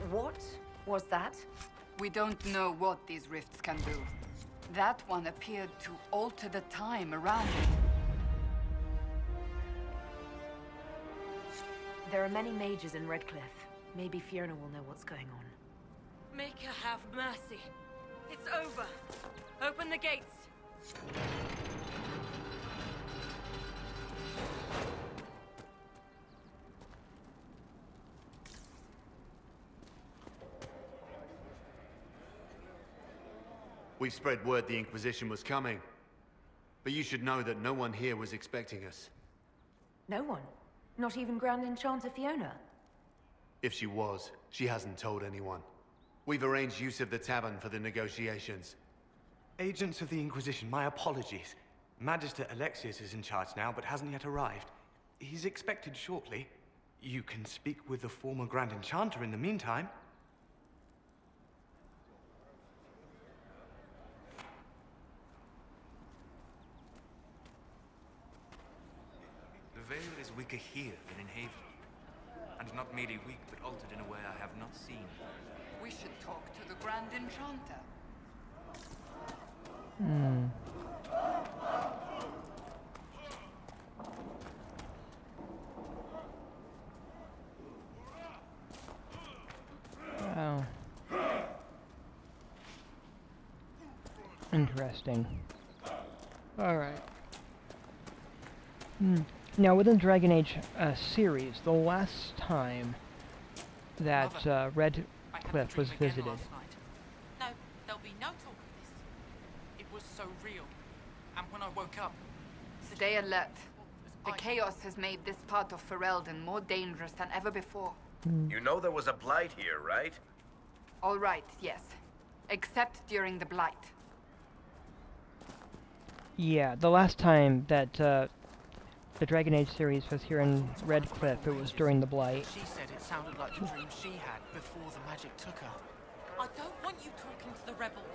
What was that? We don't know what these rifts can do. That one appeared to alter the time around it. There are many mages in Redcliffe. Maybe Fiona will know what's going on. Make her have mercy. It's over. Open the gates. We spread word the Inquisition was coming. But you should know that no one here was expecting us. No one? Not even Grand Enchanter Fiona? If she was, she hasn't told anyone. We've arranged use of the tavern for the negotiations. Agents of the Inquisition, my apologies. Magister Alexius is in charge now, but hasn't yet arrived. He's expected shortly. You can speak with the former Grand Enchanter in the meantime. Veil is weaker here than in Haven. And not merely weak, but altered in a way I have not seen. We should talk to the Grand Enchanter. Hmm. Wow. Interesting. Alright. Now, within the Dragon Age series, the last time that Redcliffe was visited... No, there'll be no talk of this. It was so real. And when I woke up... Stay alert. The chaos has made this part of Ferelden more dangerous than ever before. You know there was a blight here, right? All right, yes. Except during the Blight. Yeah, the last time that the Dragon Age series was here in Redcliffe, it was during the Blight. She said it sounded like the dream she had before the magic took her. I don't want you talking to the rebels.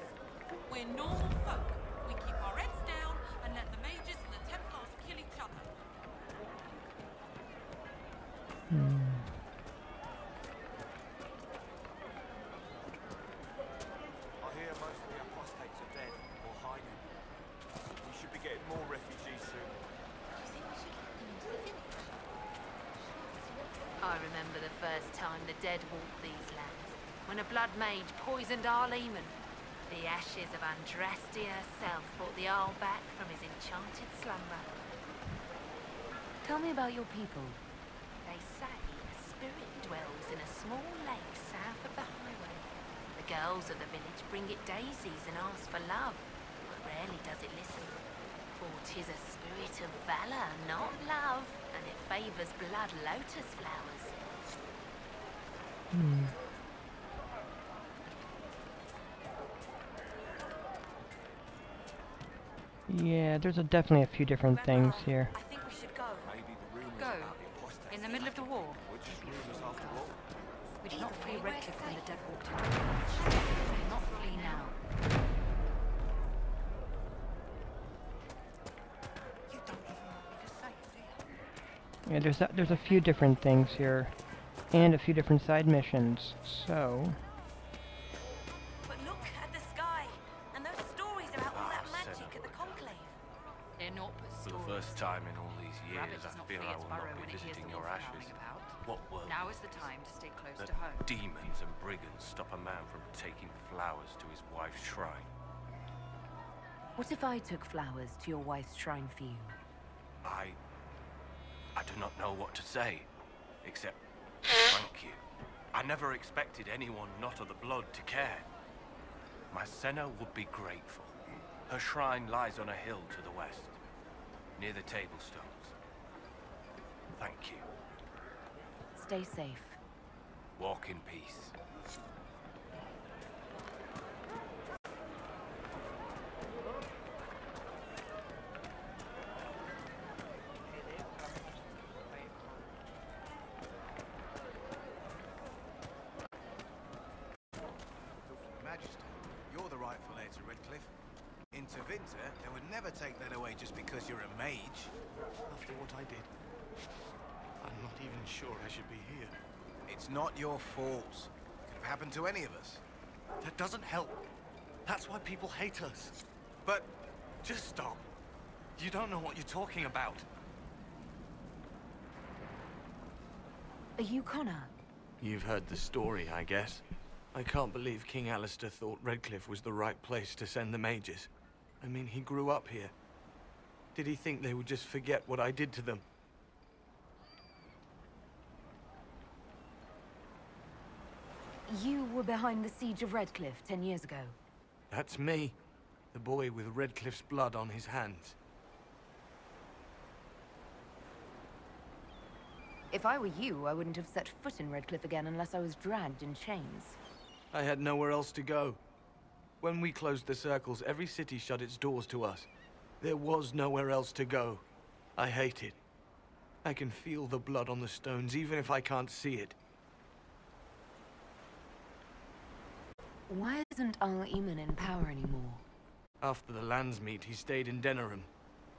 We're normal folk. We keep our heads down and let the mages and the Templars kill each other. I hear most of the apostates are dead or hiding. We should be getting more refugees soon. I remember the first time the dead walked these lands, when a blood mage poisoned our leman. The ashes of Andrastia herself brought the Arl back from his enchanted slumber. Tell me about your people. They say a spirit dwells in a small lake south of the highway. The girls of the village bring it daisies and ask for love, but rarely does it listen. For 'tis a spirit of valor, not love, and it favours blood lotus flowers. Yeah, there's definitely a few different things here. I think we should go. Go? In the middle of the war? We did not flee Redcliffe when the dead walked into the village. We do not flee now. Yeah, there's a few different things here, and a few different side missions. So. But look at the sky and those stories about all that magic at the conclave. They're not but For stories. the first time in all these years, Rabbit does I not feel flee I its will burrow not when be it hears visiting the your wolf ashes. howling about. What world? Now is the time to stay close That to home. demons and brigands stop a man from taking flowers to his wife's shrine. What if I took flowers to your wife's shrine for you? I do not know what to say, except thank you. I never expected anyone not of the blood to care. My Senna would be grateful. Her shrine lies on a hill to the west, near the tablstones. Thank you. Stay safe. Walk in peace. Majesty, you're the rightful heir to Redcliffe. In Tevinter, they would never take that away just because you're a mage. After what I did, I'm not even sure I should be here. It's not your fault. It could have happened to any of us. That doesn't help. That's why people hate us. But... just stop. You don't know what you're talking about. Are you Connor? You've heard the story, I guess. I can't believe King Alistair thought Redcliffe was the right place to send the mages. I mean, he grew up here. Did he think they would just forget what I did to them? You were behind the siege of Redcliffe 10 years ago. That's me. The boy with Redcliffe's blood on his hands. If I were you, I wouldn't have set foot in Redcliffe again unless I was dragged in chains. I had nowhere else to go. When we closed the circles, every city shut its doors to us. There was nowhere else to go. I hate it. I can feel the blood on the stones, even if I can't see it. Why isn't Al Eamon in power anymore? After the Landsmeet, he stayed in Denerim.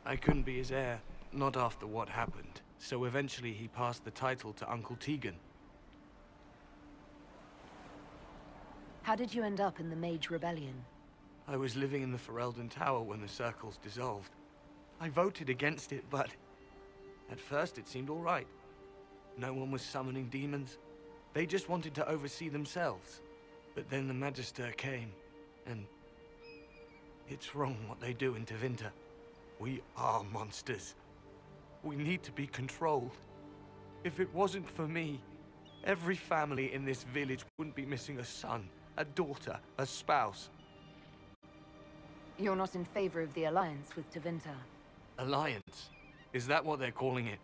I couldn't be his heir, not after what happened. so eventually he passed the title to Uncle Tegan. How did you end up in the Mage Rebellion? I was living in the Ferelden Tower when the Circles dissolved. I voted against it, but at first it seemed all right. No one was summoning demons. They just wanted to oversee themselves. But then the Magister came, and it's wrong what they do in Tevinter. We are monsters. We need to be controlled. If it wasn't for me, every family in this village wouldn't be missing a son, a daughter, a spouse. You're not in favor of the alliance with Tevinter? Alliance? Is that what they're calling it?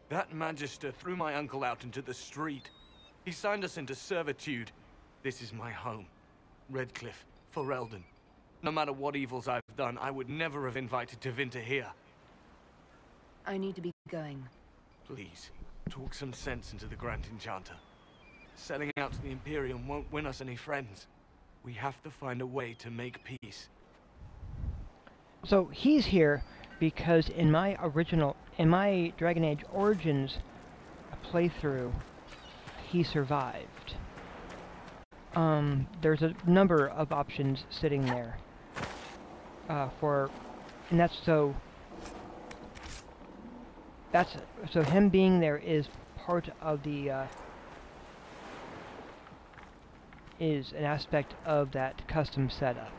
That Magister threw my uncle out into the street. He signed us into servitude. This is my home. Redcliffe, Ferelden. No matter what evils I've done, I would never have invited Tevinter here. I need to be going. Please, talk some sense into the Grand Enchanter. Selling out to the Imperium won't win us any friends. We have to find a way to make peace. So he's here because in my Dragon Age Origins playthrough, he survived. There's a number of options sitting there and that's so him being there is part of the is an aspect of that custom setup.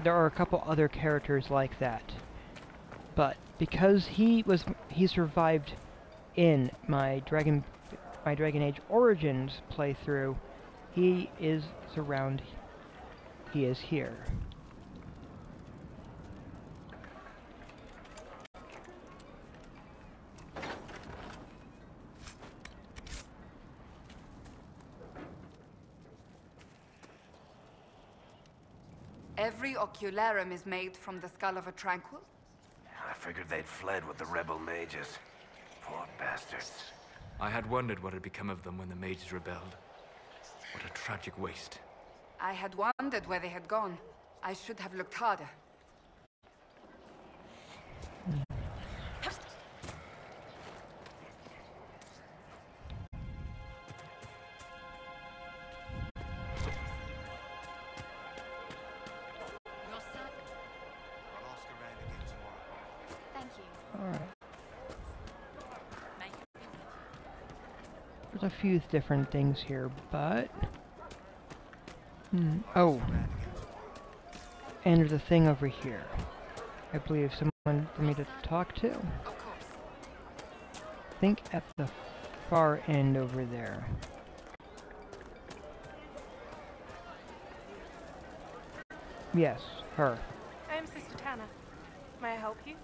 There are a couple other characters like that, but because he survived in my Dragon Age Origins playthrough, he is here. Every ocularum is made from the skull of a tranquil? I figured they'd fled with the rebel mages. Poor bastards. I had wondered what had become of them when the mages rebelled. What a tragic waste. I had wondered where they had gone. I should have looked harder. There's a few different things here, but... Oh. And there's a thing over here. I believe someone for me to talk to. I think at the far end over there. Yes, her. I'm Sister Tanner. May I help you?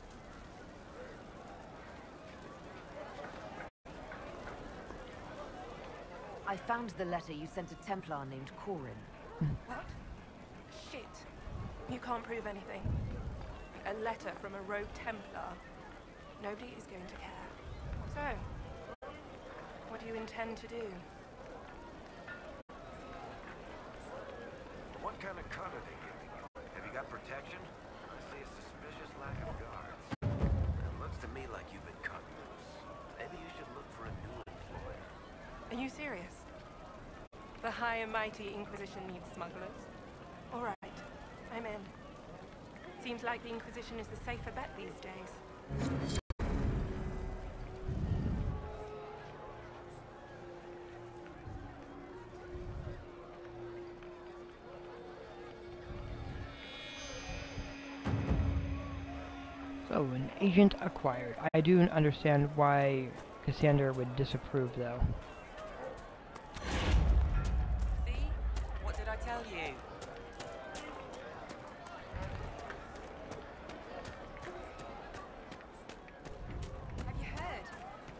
I found the letter you sent a Templar named Corin. What? Shit. You can't prove anything. A letter from a rogue Templar. Nobody is going to care. So, what do you intend to do? What kind of cut are they giving you? Have you got protection? I see a suspicious lack of guards. It looks to me like you've been cut loose. Maybe you should look for a new employer. Are you serious? The high and mighty Inquisition needs smugglers? Alright, I'm in. Seems like the Inquisition is the safer bet these days. So, an agent acquired. I do understand why Cassandra would disapprove, though. See? What did I tell you? Have you heard?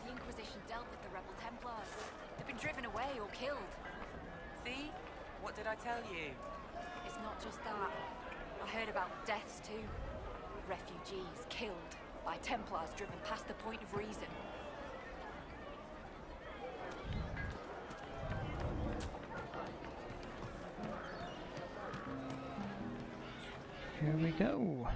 The Inquisition dealt with the rebel Templars. They've been driven away or killed. See? What did I tell you? It's not just that. I heard about deaths too. Refugees killed by Templars driven past the point of reason. Here we go.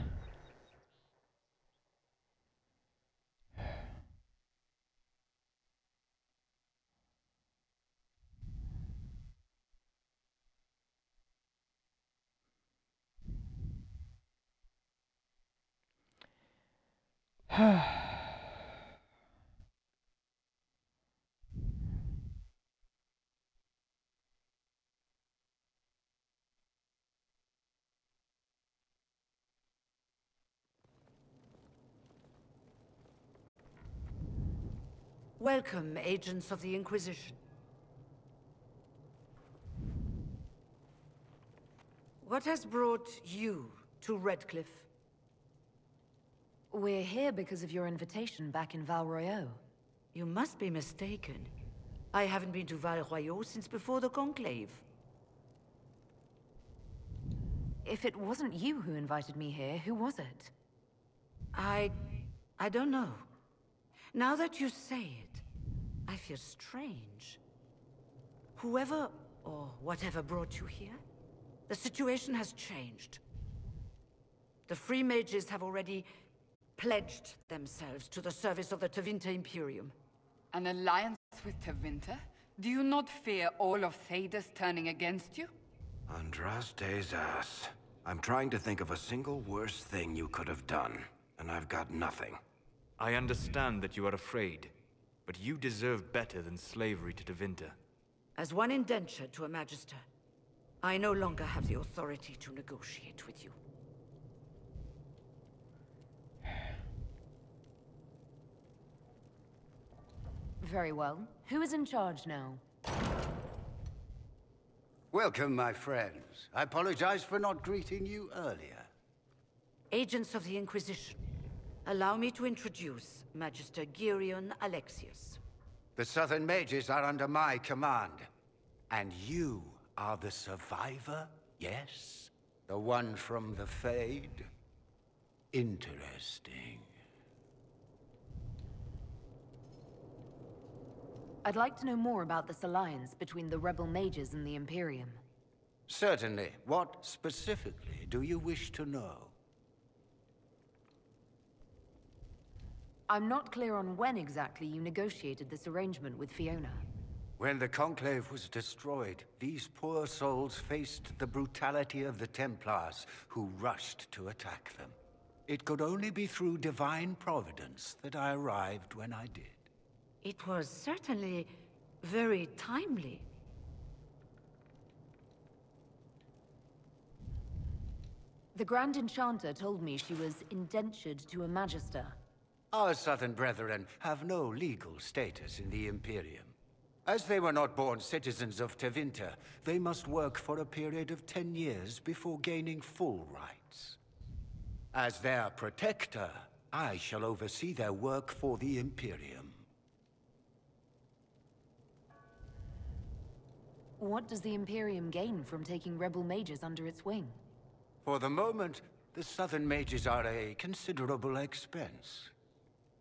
Welcome, agents of the Inquisition. What has brought you to Redcliffe? We're here because of your invitation back in Val Royeaux. You must be mistaken. I haven't been to Val Royeaux since before the Conclave. If it wasn't you who invited me here, who was it? I don't know. Now that you say it, I feel strange. Whoever or whatever brought you here, the situation has changed. The Free Mages have already pledged themselves to the service of the Tevinter Imperium. An alliance with Tevinter? Do you not fear all of Thedas turning against you? Andraste's ass. I'm trying to think of a single worse thing you could have done, and I've got nothing. I understand that you are afraid, but you deserve better than slavery to Tevinter. As one indentured to a Magister, I no longer have the authority to negotiate with you. Very well. Who is in charge now? Welcome, my friends. I apologize for not greeting you earlier. Agents of the Inquisition, allow me to introduce Magister Girion Alexius. The Southern Mages are under my command. And you are the survivor, yes? The one from the Fade? Interesting. I'd like to know more about this alliance between the rebel mages and the Imperium. Certainly. What specifically do you wish to know? I'm not clear on when exactly you negotiated this arrangement with Fiona. When the Conclave was destroyed, these poor souls faced the brutality of the Templars, who rushed to attack them. It could only be through divine providence that I arrived when I did. It was certainly very timely. The Grand Enchanter told me she was indentured to a Magister. Our Southern brethren have no legal status in the Imperium. As they were not born citizens of Tevinter, they must work for a period of 10 years before gaining full rights. As their protector, I shall oversee their work for the Imperium. What does the Imperium gain from taking rebel mages under its wing? For the moment, the Southern Mages are a considerable expense.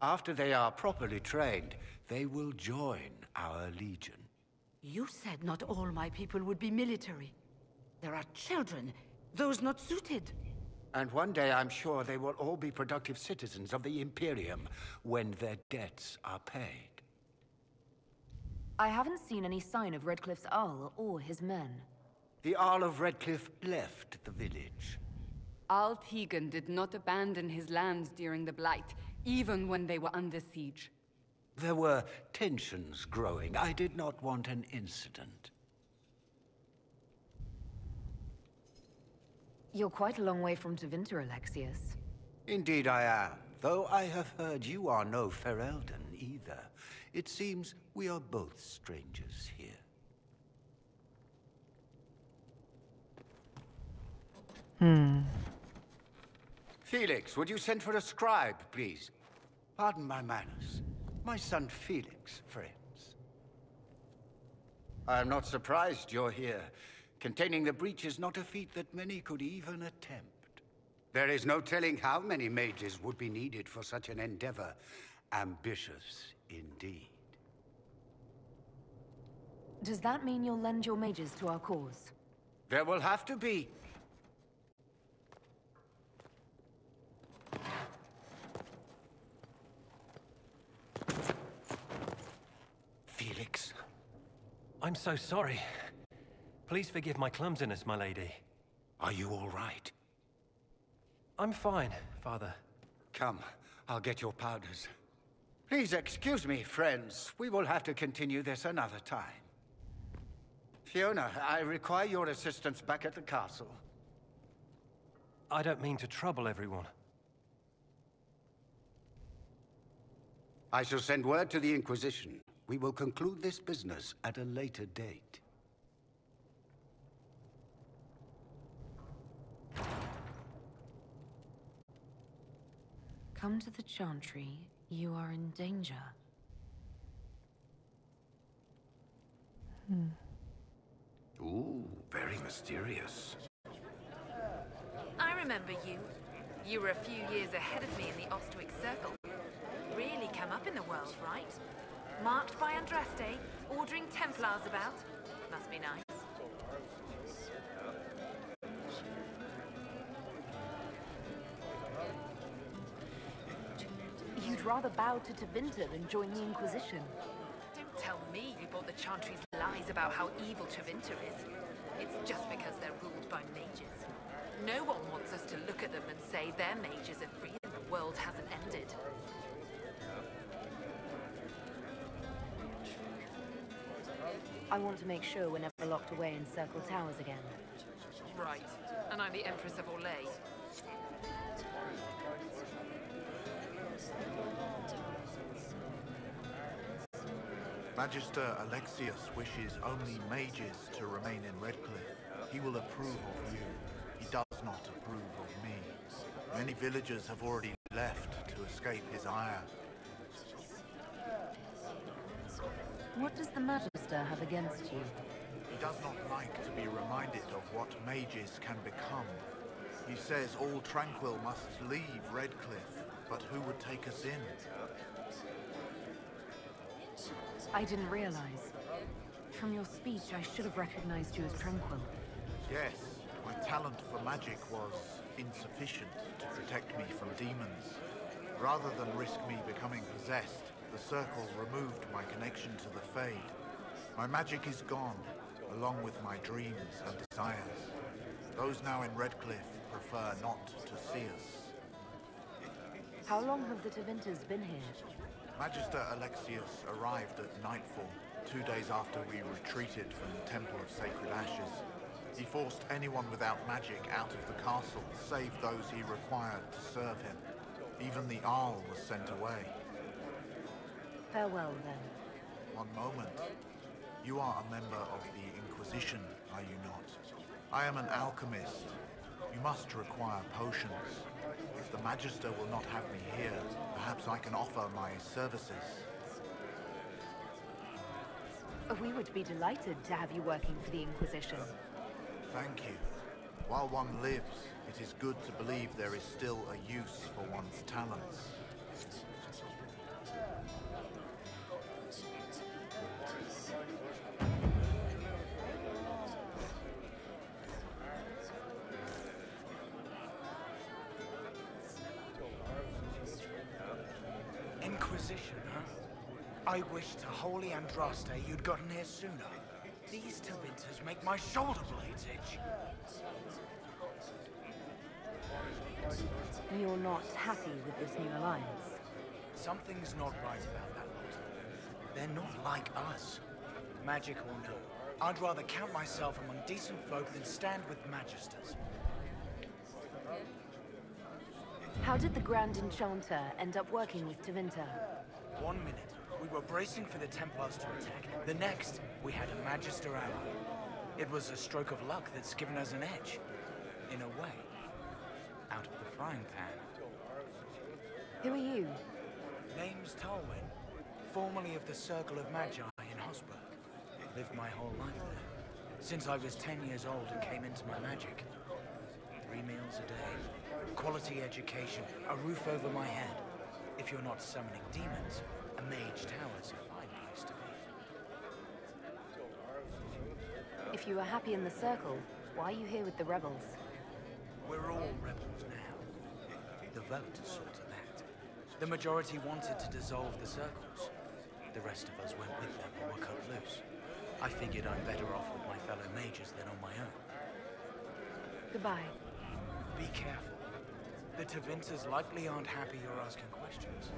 After they are properly trained, they will join our Legion. You said not all my people would be military. There are children, those not suited. And one day I'm sure they will all be productive citizens of the Imperium when their debts are paid. I haven't seen any sign of Redcliffe's Arl or his men. The Arl of Redcliffe left the village. Al Tegan did not abandon his lands during the Blight, even when they were under siege. There were tensions growing. I did not want an incident. You're quite a long way from Tevinter, Alexius. Indeed I am, though I have heard you are no Ferelden either. It seems we are both strangers here. Felix, would you send for a scribe, please? Pardon my manners. My son Felix, friends. I am not surprised you're here. Containing the breach is not a feat that many could even attempt. There is no telling how many mages would be needed for such an endeavor. Ambitious indeed. Does that mean you'll lend your mages to our cause? There will have to be. Felix. I'm so sorry. Please forgive my clumsiness, my lady. Are you all right? I'm fine, Father. Come, I'll get your powders. Please excuse me, friends. We will have to continue this another time. Fiona, I require your assistance back at the castle. I don't mean to trouble everyone. I shall send word to the Inquisition. We will conclude this business at a later date. Come to the Chantry. You are in danger. Ooh, very mysterious. I remember you. You were a few years ahead of me in the Ostwick Circle. Really come up in the world, right? Marked by Andraste, ordering Templars about. Must be nice. You'd rather bow to Tevinter than join the Inquisition. Don't tell me you bought the Chantry's lies about how evil Tevinter is. It's just because they're ruled by mages. No one wants us to look at them and say their mages are free and the world hasn't ended. I want to make sure we're never locked away in Circle Towers again. Right. And I'm the Empress of Orlais. Magister Alexius wishes only mages to remain in Redcliffe. He will approve of you. He does not approve of me. Many villagers have already left to escape his ire. What does the Magister have against you? He does not like to be reminded of what mages can become. He says all tranquil must leave Redcliffe, but who would take us in? I didn't realize. From your speech, I should have recognized you as Tranquil. Yes, my talent for magic was insufficient to protect me from demons. Rather than risk me becoming possessed, the Circle removed my connection to the Fade. My magic is gone, along with my dreams and desires. Those now in Redcliffe prefer not to see us. How long have the Tevinters been here? Magister Alexius arrived at nightfall, 2 days after we retreated from the Temple of Sacred Ashes. He forced anyone without magic out of the castle, save those he required to serve him. Even the Arl was sent away. Farewell, then. One moment. You are a member of the Inquisition, are you not? I am an alchemist. You must require potions. If the Magister will not have me here, perhaps I can offer my services. We would be delighted to have you working for the Inquisition. Thank you. While one lives, it is good to believe there is still a use for one's talents. Inquisition, huh? I wish to holy Andraste you'd gotten here sooner. These Tevinters make my shoulder blades itch. You're not happy with this new alliance? Something's not right about that lot. They're not like us. Magic or no, I'd rather count myself among decent folk than stand with Magisters. How did the Grand Enchanter end up working with Tevinter? 1 minute, we were bracing for the Templars to attack. The next, we had a Magister ally. It was a stroke of luck that's given us an edge. In a way. Out of the frying pan. Who are you? Name's Talwyn. Formerly of the Circle of Magi in Hosberg. Lived my whole life there. Since I was 10 years old and came into my magic. 3 meals a day. Quality education, a roof over my head. If you're not summoning demons, a mage tower's a fine place to be. If you were happy in the Circle, why are you here with the rebels? We're all rebels now. The vote saw to that. The majority wanted to dissolve the Circles. The rest of us went with them and were cut loose. I figured I'm better off with my fellow mages than on my own. Goodbye. Be careful. The Tevinters likely aren't happy you're asking questions.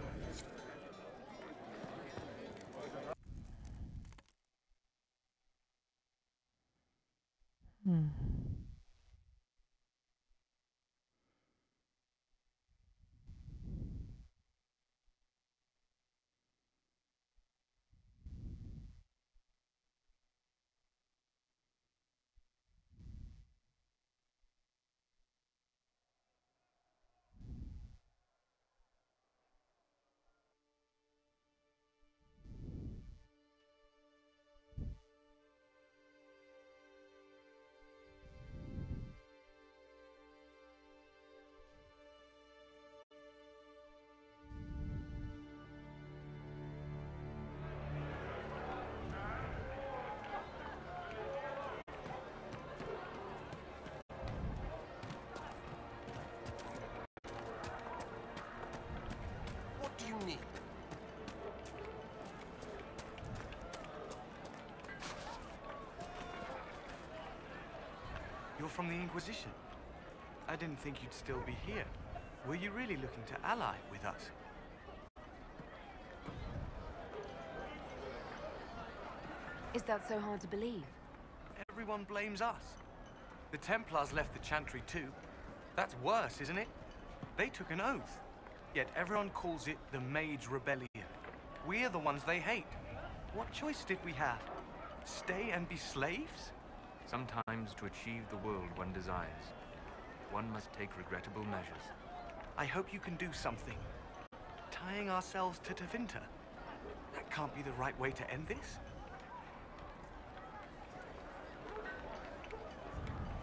What do you need? You're from the Inquisition. I didn't think you'd still be here. Were you really looking to ally with us? Is that so hard to believe? Everyone blames us. The Templars left the Chantry too. That's worse, isn't it? They took an oath. Yet everyone calls it the Mage Rebellion. We're the ones they hate. What choice did we have? Stay and be slaves? Sometimes to achieve the world one desires, one must take regrettable measures. I hope you can do something. Tying ourselves to Tevinter. That can't be the right way to end this.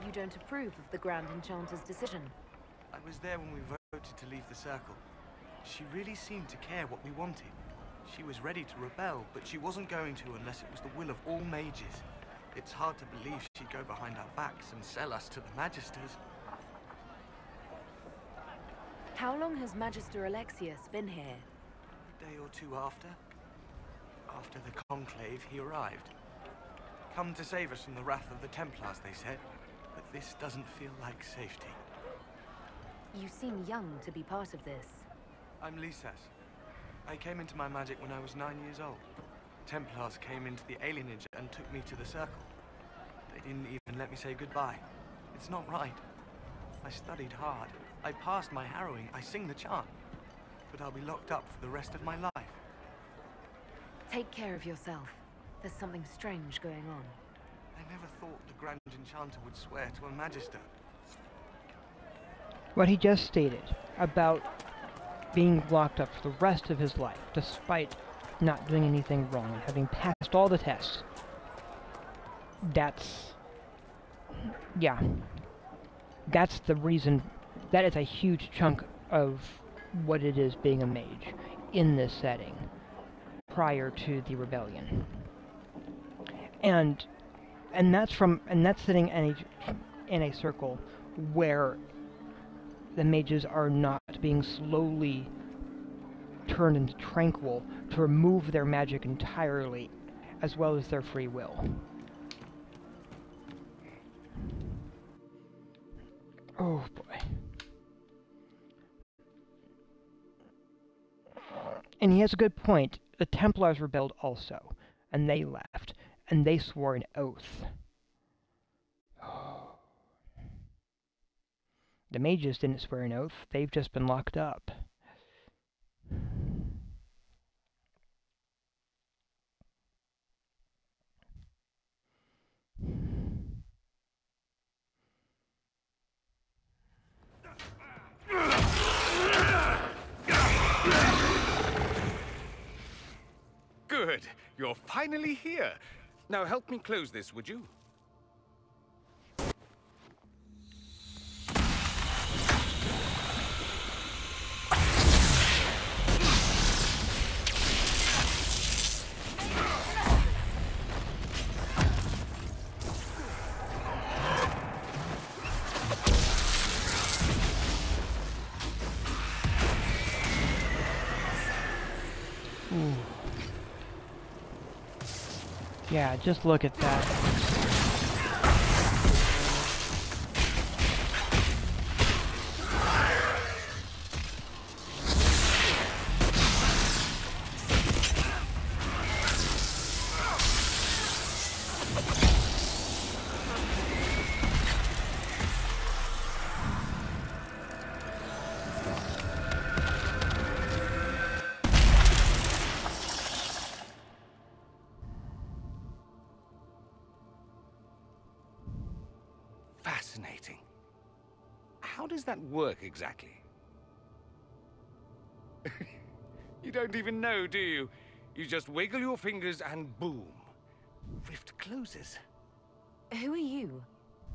You don't approve of the Grand Enchanter's decision? I was there when we voted to leave the Circle. She really seemed to care what we wanted. She was ready to rebel, but she wasn't going to unless it was the will of all mages. It's hard to believe she'd go behind our backs and sell us to the Magisters. How long has Magister Alexius been here? A day or two after. After the Conclave, he arrived. Come to save us from the wrath of the Templars, they said. But this doesn't feel like safety. You seem young to be part of this. I'm Lysas. I came into my magic when I was 9 years old. Templars came into the alienage and took me to the Circle. They didn't even let me say goodbye. It's not right. I studied hard. I passed my harrowing. I sing the chant. But I'll be locked up for the rest of my life. Take care of yourself. There's something strange going on. I never thought the Grand Enchanter would swear to a Magister. What he just stated about being locked up for the rest of his life, despite not doing anything wrong and having passed all the tests, that's the reason. That is a huge chunk of what it is being a mage in this setting prior to the rebellion. And that's sitting in a circle where the mages are not being slowly turned into tranquil to remove their magic entirely, as well as their free will. Oh boy. And he has a good point. The Templars rebelled also, and they left, and they swore an oath. The mages didn't swear an oath, they've just been locked up. Good. You're finally here. Now help me close this, would you? Yeah, just look at that. How does that work exactly? You don't even know, do you? You just wiggle your fingers and boom. Rift closes. Who are you?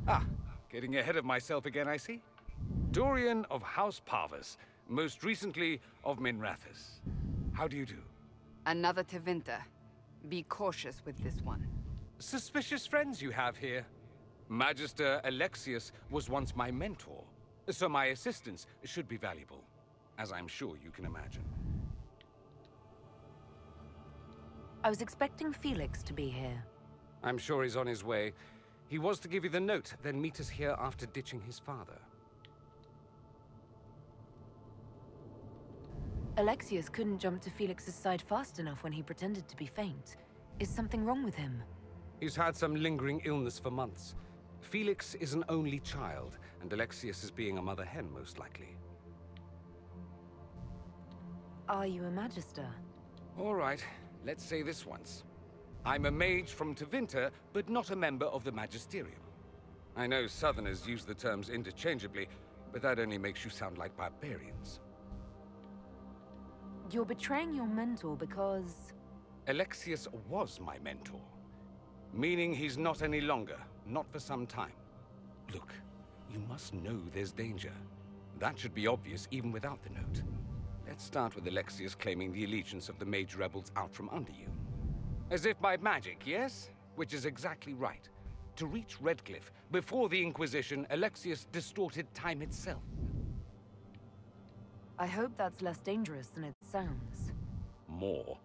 Ah, getting ahead of myself again, I see. Dorian of House Parvus, most recently of Minrathous. How do you do? Another Tevinter. Be cautious with this one. Suspicious friends you have here. Magister Alexius was once my mentor, so my assistance should be valuable, as I'm sure you can imagine. I was expecting Felix to be here. I'm sure he's on his way. He was to give you the note, then meet us here after ditching his father. Alexius couldn't jump to Felix's side fast enough when he pretended to be faint. Is something wrong with him? He's had some lingering illness for months. Felix is an only child, and Alexius is being a mother hen, most likely. Are you a Magister? All right, let's say this once. I'm a mage from Tevinter, but not a member of the Magisterium. I know Southerners use the terms interchangeably, but that only makes you sound like barbarians. You're betraying your mentor because... Alexius was my mentor. Meaning he's not any longer, not for some time. Look, you must know there's danger. That should be obvious even without the note. Let's start with Alexius claiming the allegiance of the mage rebels out from under you. As if by magic, yes? Which is exactly right. To reach Redcliffe, before the Inquisition, Alexius distorted time itself. I hope that's less dangerous than it sounds. More.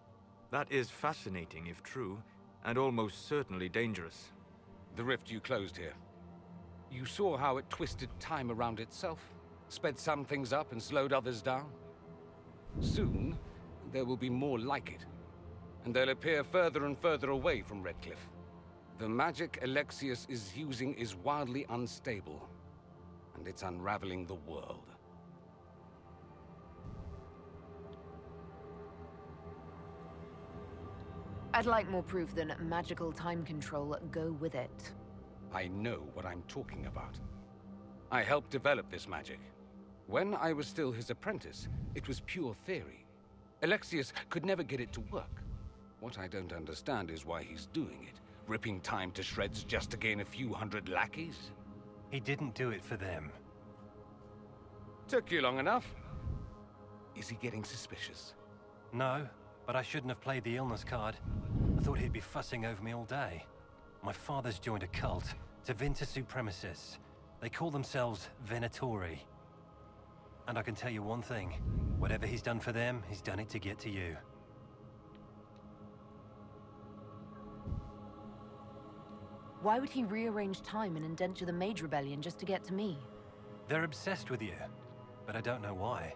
That is fascinating if true, and almost certainly dangerous. The rift you closed here. You saw how it twisted time around itself, sped some things up and slowed others down. Soon, there will be more like it, and they'll appear further and further away from Redcliffe. The magic Alexius is using is wildly unstable, and it's unraveling the world. I'd like more proof than magical time control go with it. I know what I'm talking about. I helped develop this magic. When I was still his apprentice, it was pure theory. Alexius could never get it to work. What I don't understand is why he's doing it, ripping time to shreds just to gain a few hundred lackeys. He didn't do it for them. Took you long enough. Is he getting suspicious? No, but I shouldn't have played the illness card. I thought he'd be fussing over me all day. My father's joined a cult, Tevinter Supremacists. They call themselves Venatori. And I can tell you one thing. Whatever he's done for them, he's done it to get to you. Why would he rearrange time and indenture the Mage Rebellion just to get to me? They're obsessed with you, but I don't know why.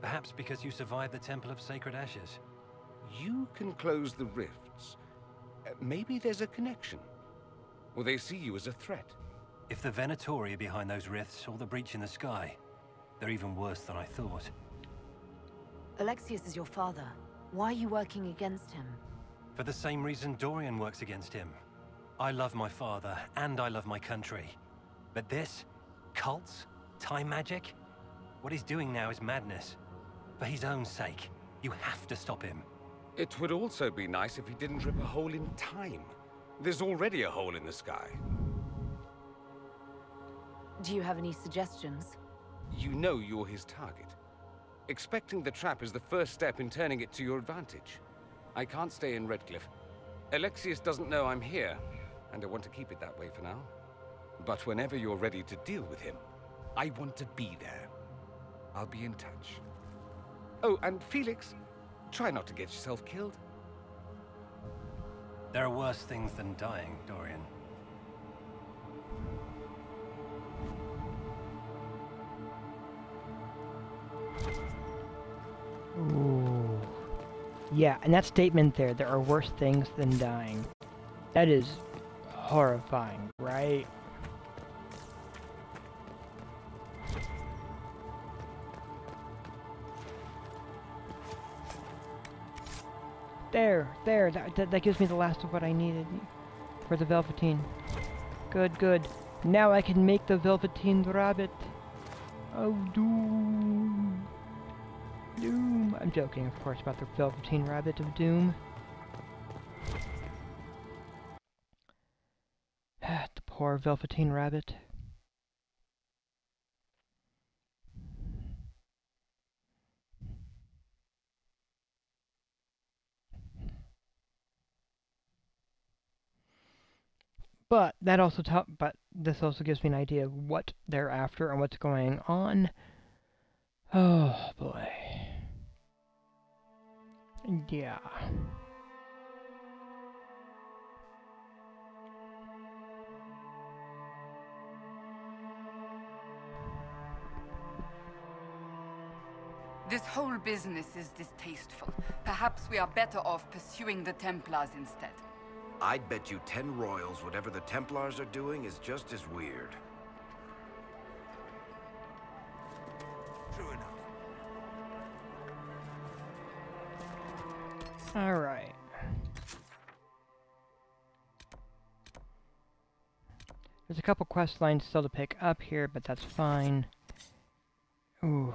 Perhaps because you survived the Temple of Sacred Ashes. You can close the rifts. Maybe there's a connection. Or they see you as a threat. If the Venatori are behind those rifts or the breach in the sky, they're even worse than I thought. Alexius is your father. Why are you working against him? For the same reason Dorian works against him. I love my father, and I love my country. But this? Cults? Time magic? What he's doing now is madness. For his own sake, you have to stop him. It would also be nice if he didn't rip a hole in time. There's already a hole in the sky. Do you have any suggestions? You know you're his target. Expecting the trap is the first step in turning it to your advantage. I can't stay in Redcliffe. Alexius doesn't know I'm here, and I want to keep it that way for now. But whenever you're ready to deal with him, I want to be there. I'll be in touch. Oh, and Felix, try not to get yourself killed. There are worse things than dying, Dorian. Ooh. Yeah, and that statement there are worse things than dying. That is horrifying, right? There, that gives me the last of what I needed for the Velveteen. Good. Now I can make the Velveteen Rabbit. Oh, Doom. Doom. I'm joking, of course, about the Velveteen Rabbit of Doom. The poor Velveteen Rabbit. But that also but this also gives me an idea of what they're after and what's going on. Oh boy. Yeah. This whole business is distasteful. Perhaps we are better off pursuing the Templars instead. I'd bet you 10 royals whatever the Templars are doing is just as weird. True enough. Alright. There's a couple quest lines still to pick up here, but that's fine. Ooh.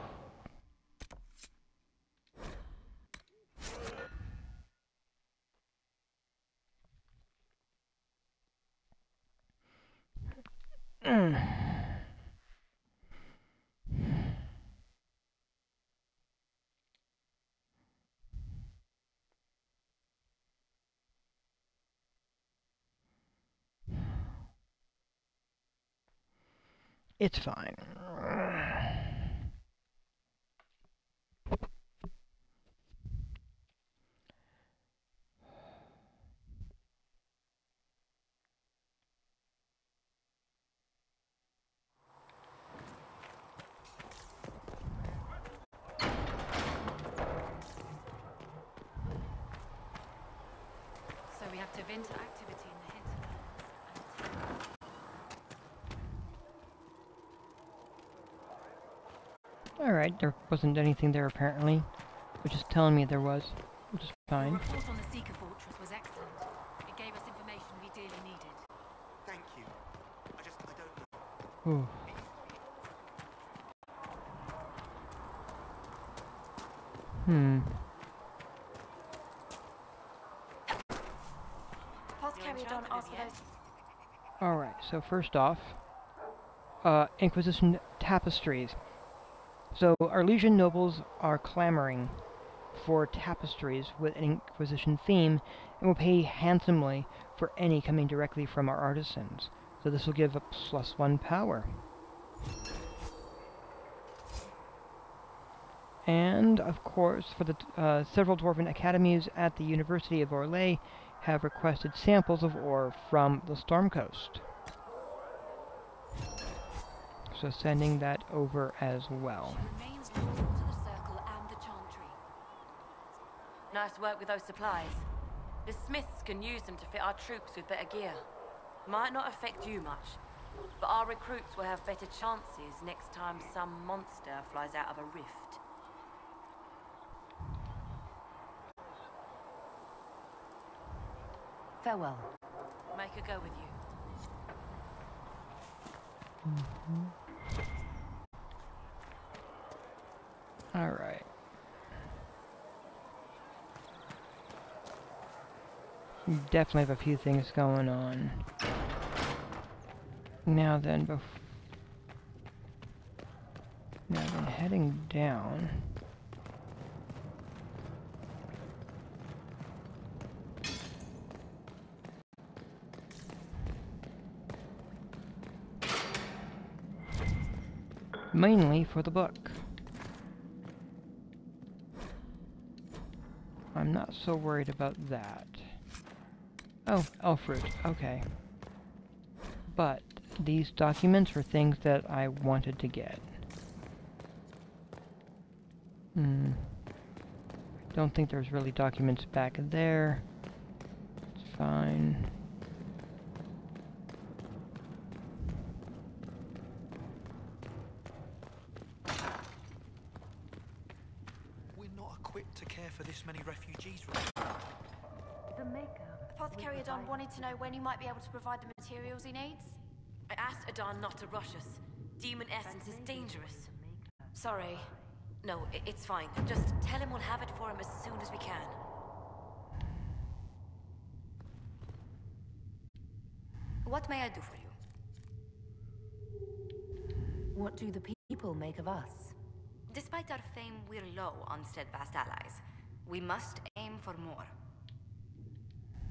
It's fine. So we have to winter activity in the hinterlands. Alright, there wasn't anything there apparently, which is telling me there was, which is fine. The report on the Seeker Fortress was excellent. It gave us information we dearly needed. Thank you. I don't know. Ooh. Apothecary Don asked for those. Alright, so first off, Inquisition tapestries. So our Legion nobles are clamoring for tapestries with an Inquisition theme and will pay handsomely for any coming directly from our artisans. So this will give a +1 power. And, of course, for the several dwarven academies at the University of Orlais have requested samples of ore from the Storm Coast. So sending that over as well. Remains loyal to the Circle and the Chantry. Nice work with those supplies. The Smiths can use them to fit our troops with better gear. Might not affect you much, but our recruits will have better chances next time some monster flies out of a rift. Farewell. Make her go with you. Alright. We definitely have a few things going on. Now then, heading down. Mainly for the book. I'm not so worried about that. Oh, Elfroot, okay. But these documents were things that I wanted to get. Don't think there's really documents back there. It's fine. To care for this many refugees. The maker. Apothecary Adon wanted to know when you might be able to provide the materials he needs. I asked Adon not to rush us. Demon essence is dangerous. Sorry. No, it's fine. Just tell him we'll have it for him as soon as we can. What may I do for you? What do the people make of us? Despite our fame, we're low on steadfast allies. We must aim for more.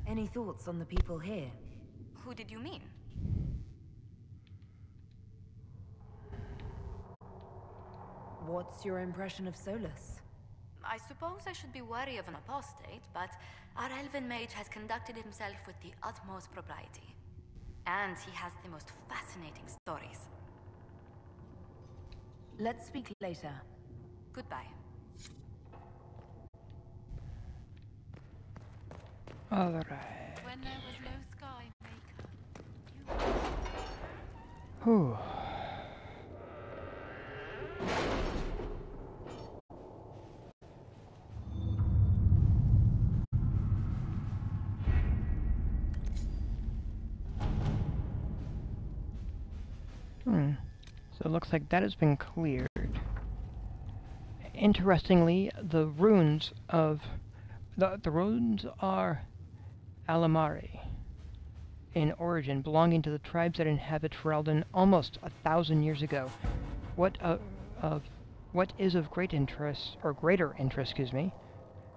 Any thoughts on the people here? Who did you mean? What's your impression of Solus? I suppose I should be wary of an apostate, but our elven mage has conducted himself with the utmost propriety. And he has the most fascinating stories. Let's speak later. Goodbye. Alright. When there was no sky maker. Whew. So it looks like that has been cleared. Interestingly, the runes of the runes are Alamari in origin, belonging to the tribes that inhabit Ferelden almost 1,000 years ago. What is of great interest, or greater interest, excuse me,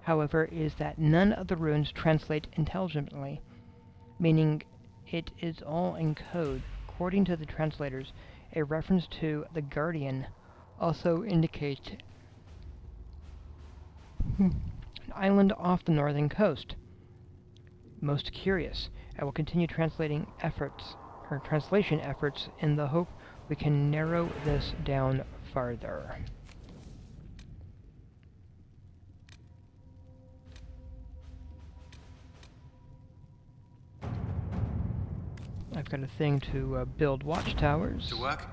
however, is that none of the runes translate intelligently, meaning it is all in code. According to the translators, a reference to the Guardian also indicates an island off the northern coast. Most curious. I will continue translation efforts in the hope we can narrow this down farther. I've got a thing to build watchtowers. To work?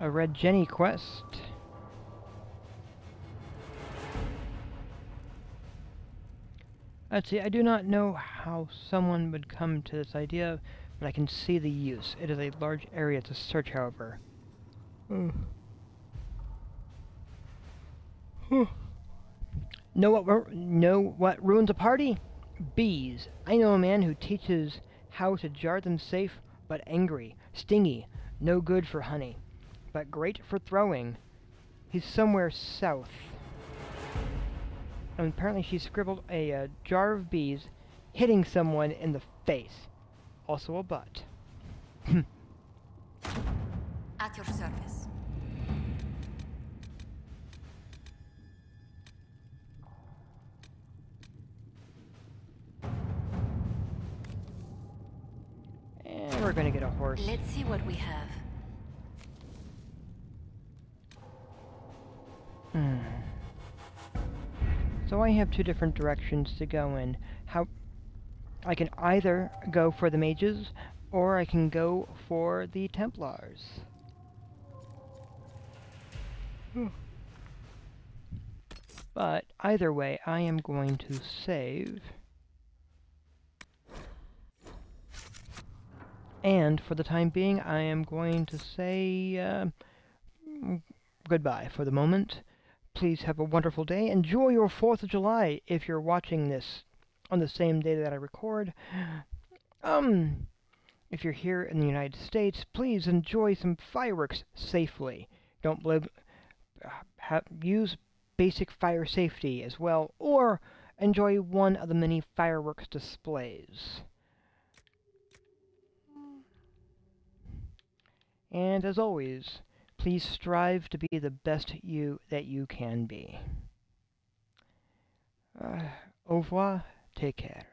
A Red Jenny quest. Let's see, I do not know how someone would come to this idea, but I can see the use. It is a large area to search, however. Know what ruins a party? Bees. I know a man who teaches how to jar them safe, but angry, stingy, no good for honey, but great for throwing. He's somewhere south. And apparently she scribbled a jar of bees hitting someone in the face. Also a butt. At your service. And we're gonna get a horse. Let's see what we have. So I have two different directions to go in. How I can either go for the mages, or I can go for the Templars. But either way, I am going to save. And for the time being, I am going to say goodbye for the moment. Please have a wonderful day. Enjoy your 4th of July if you're watching this on the same day that I record. If you're here in the United States, please enjoy some fireworks safely. Don't use basic fire safety as well, or enjoy one of the many fireworks displays. And as always, please strive to be the best you that you can be. Au revoir. Take care.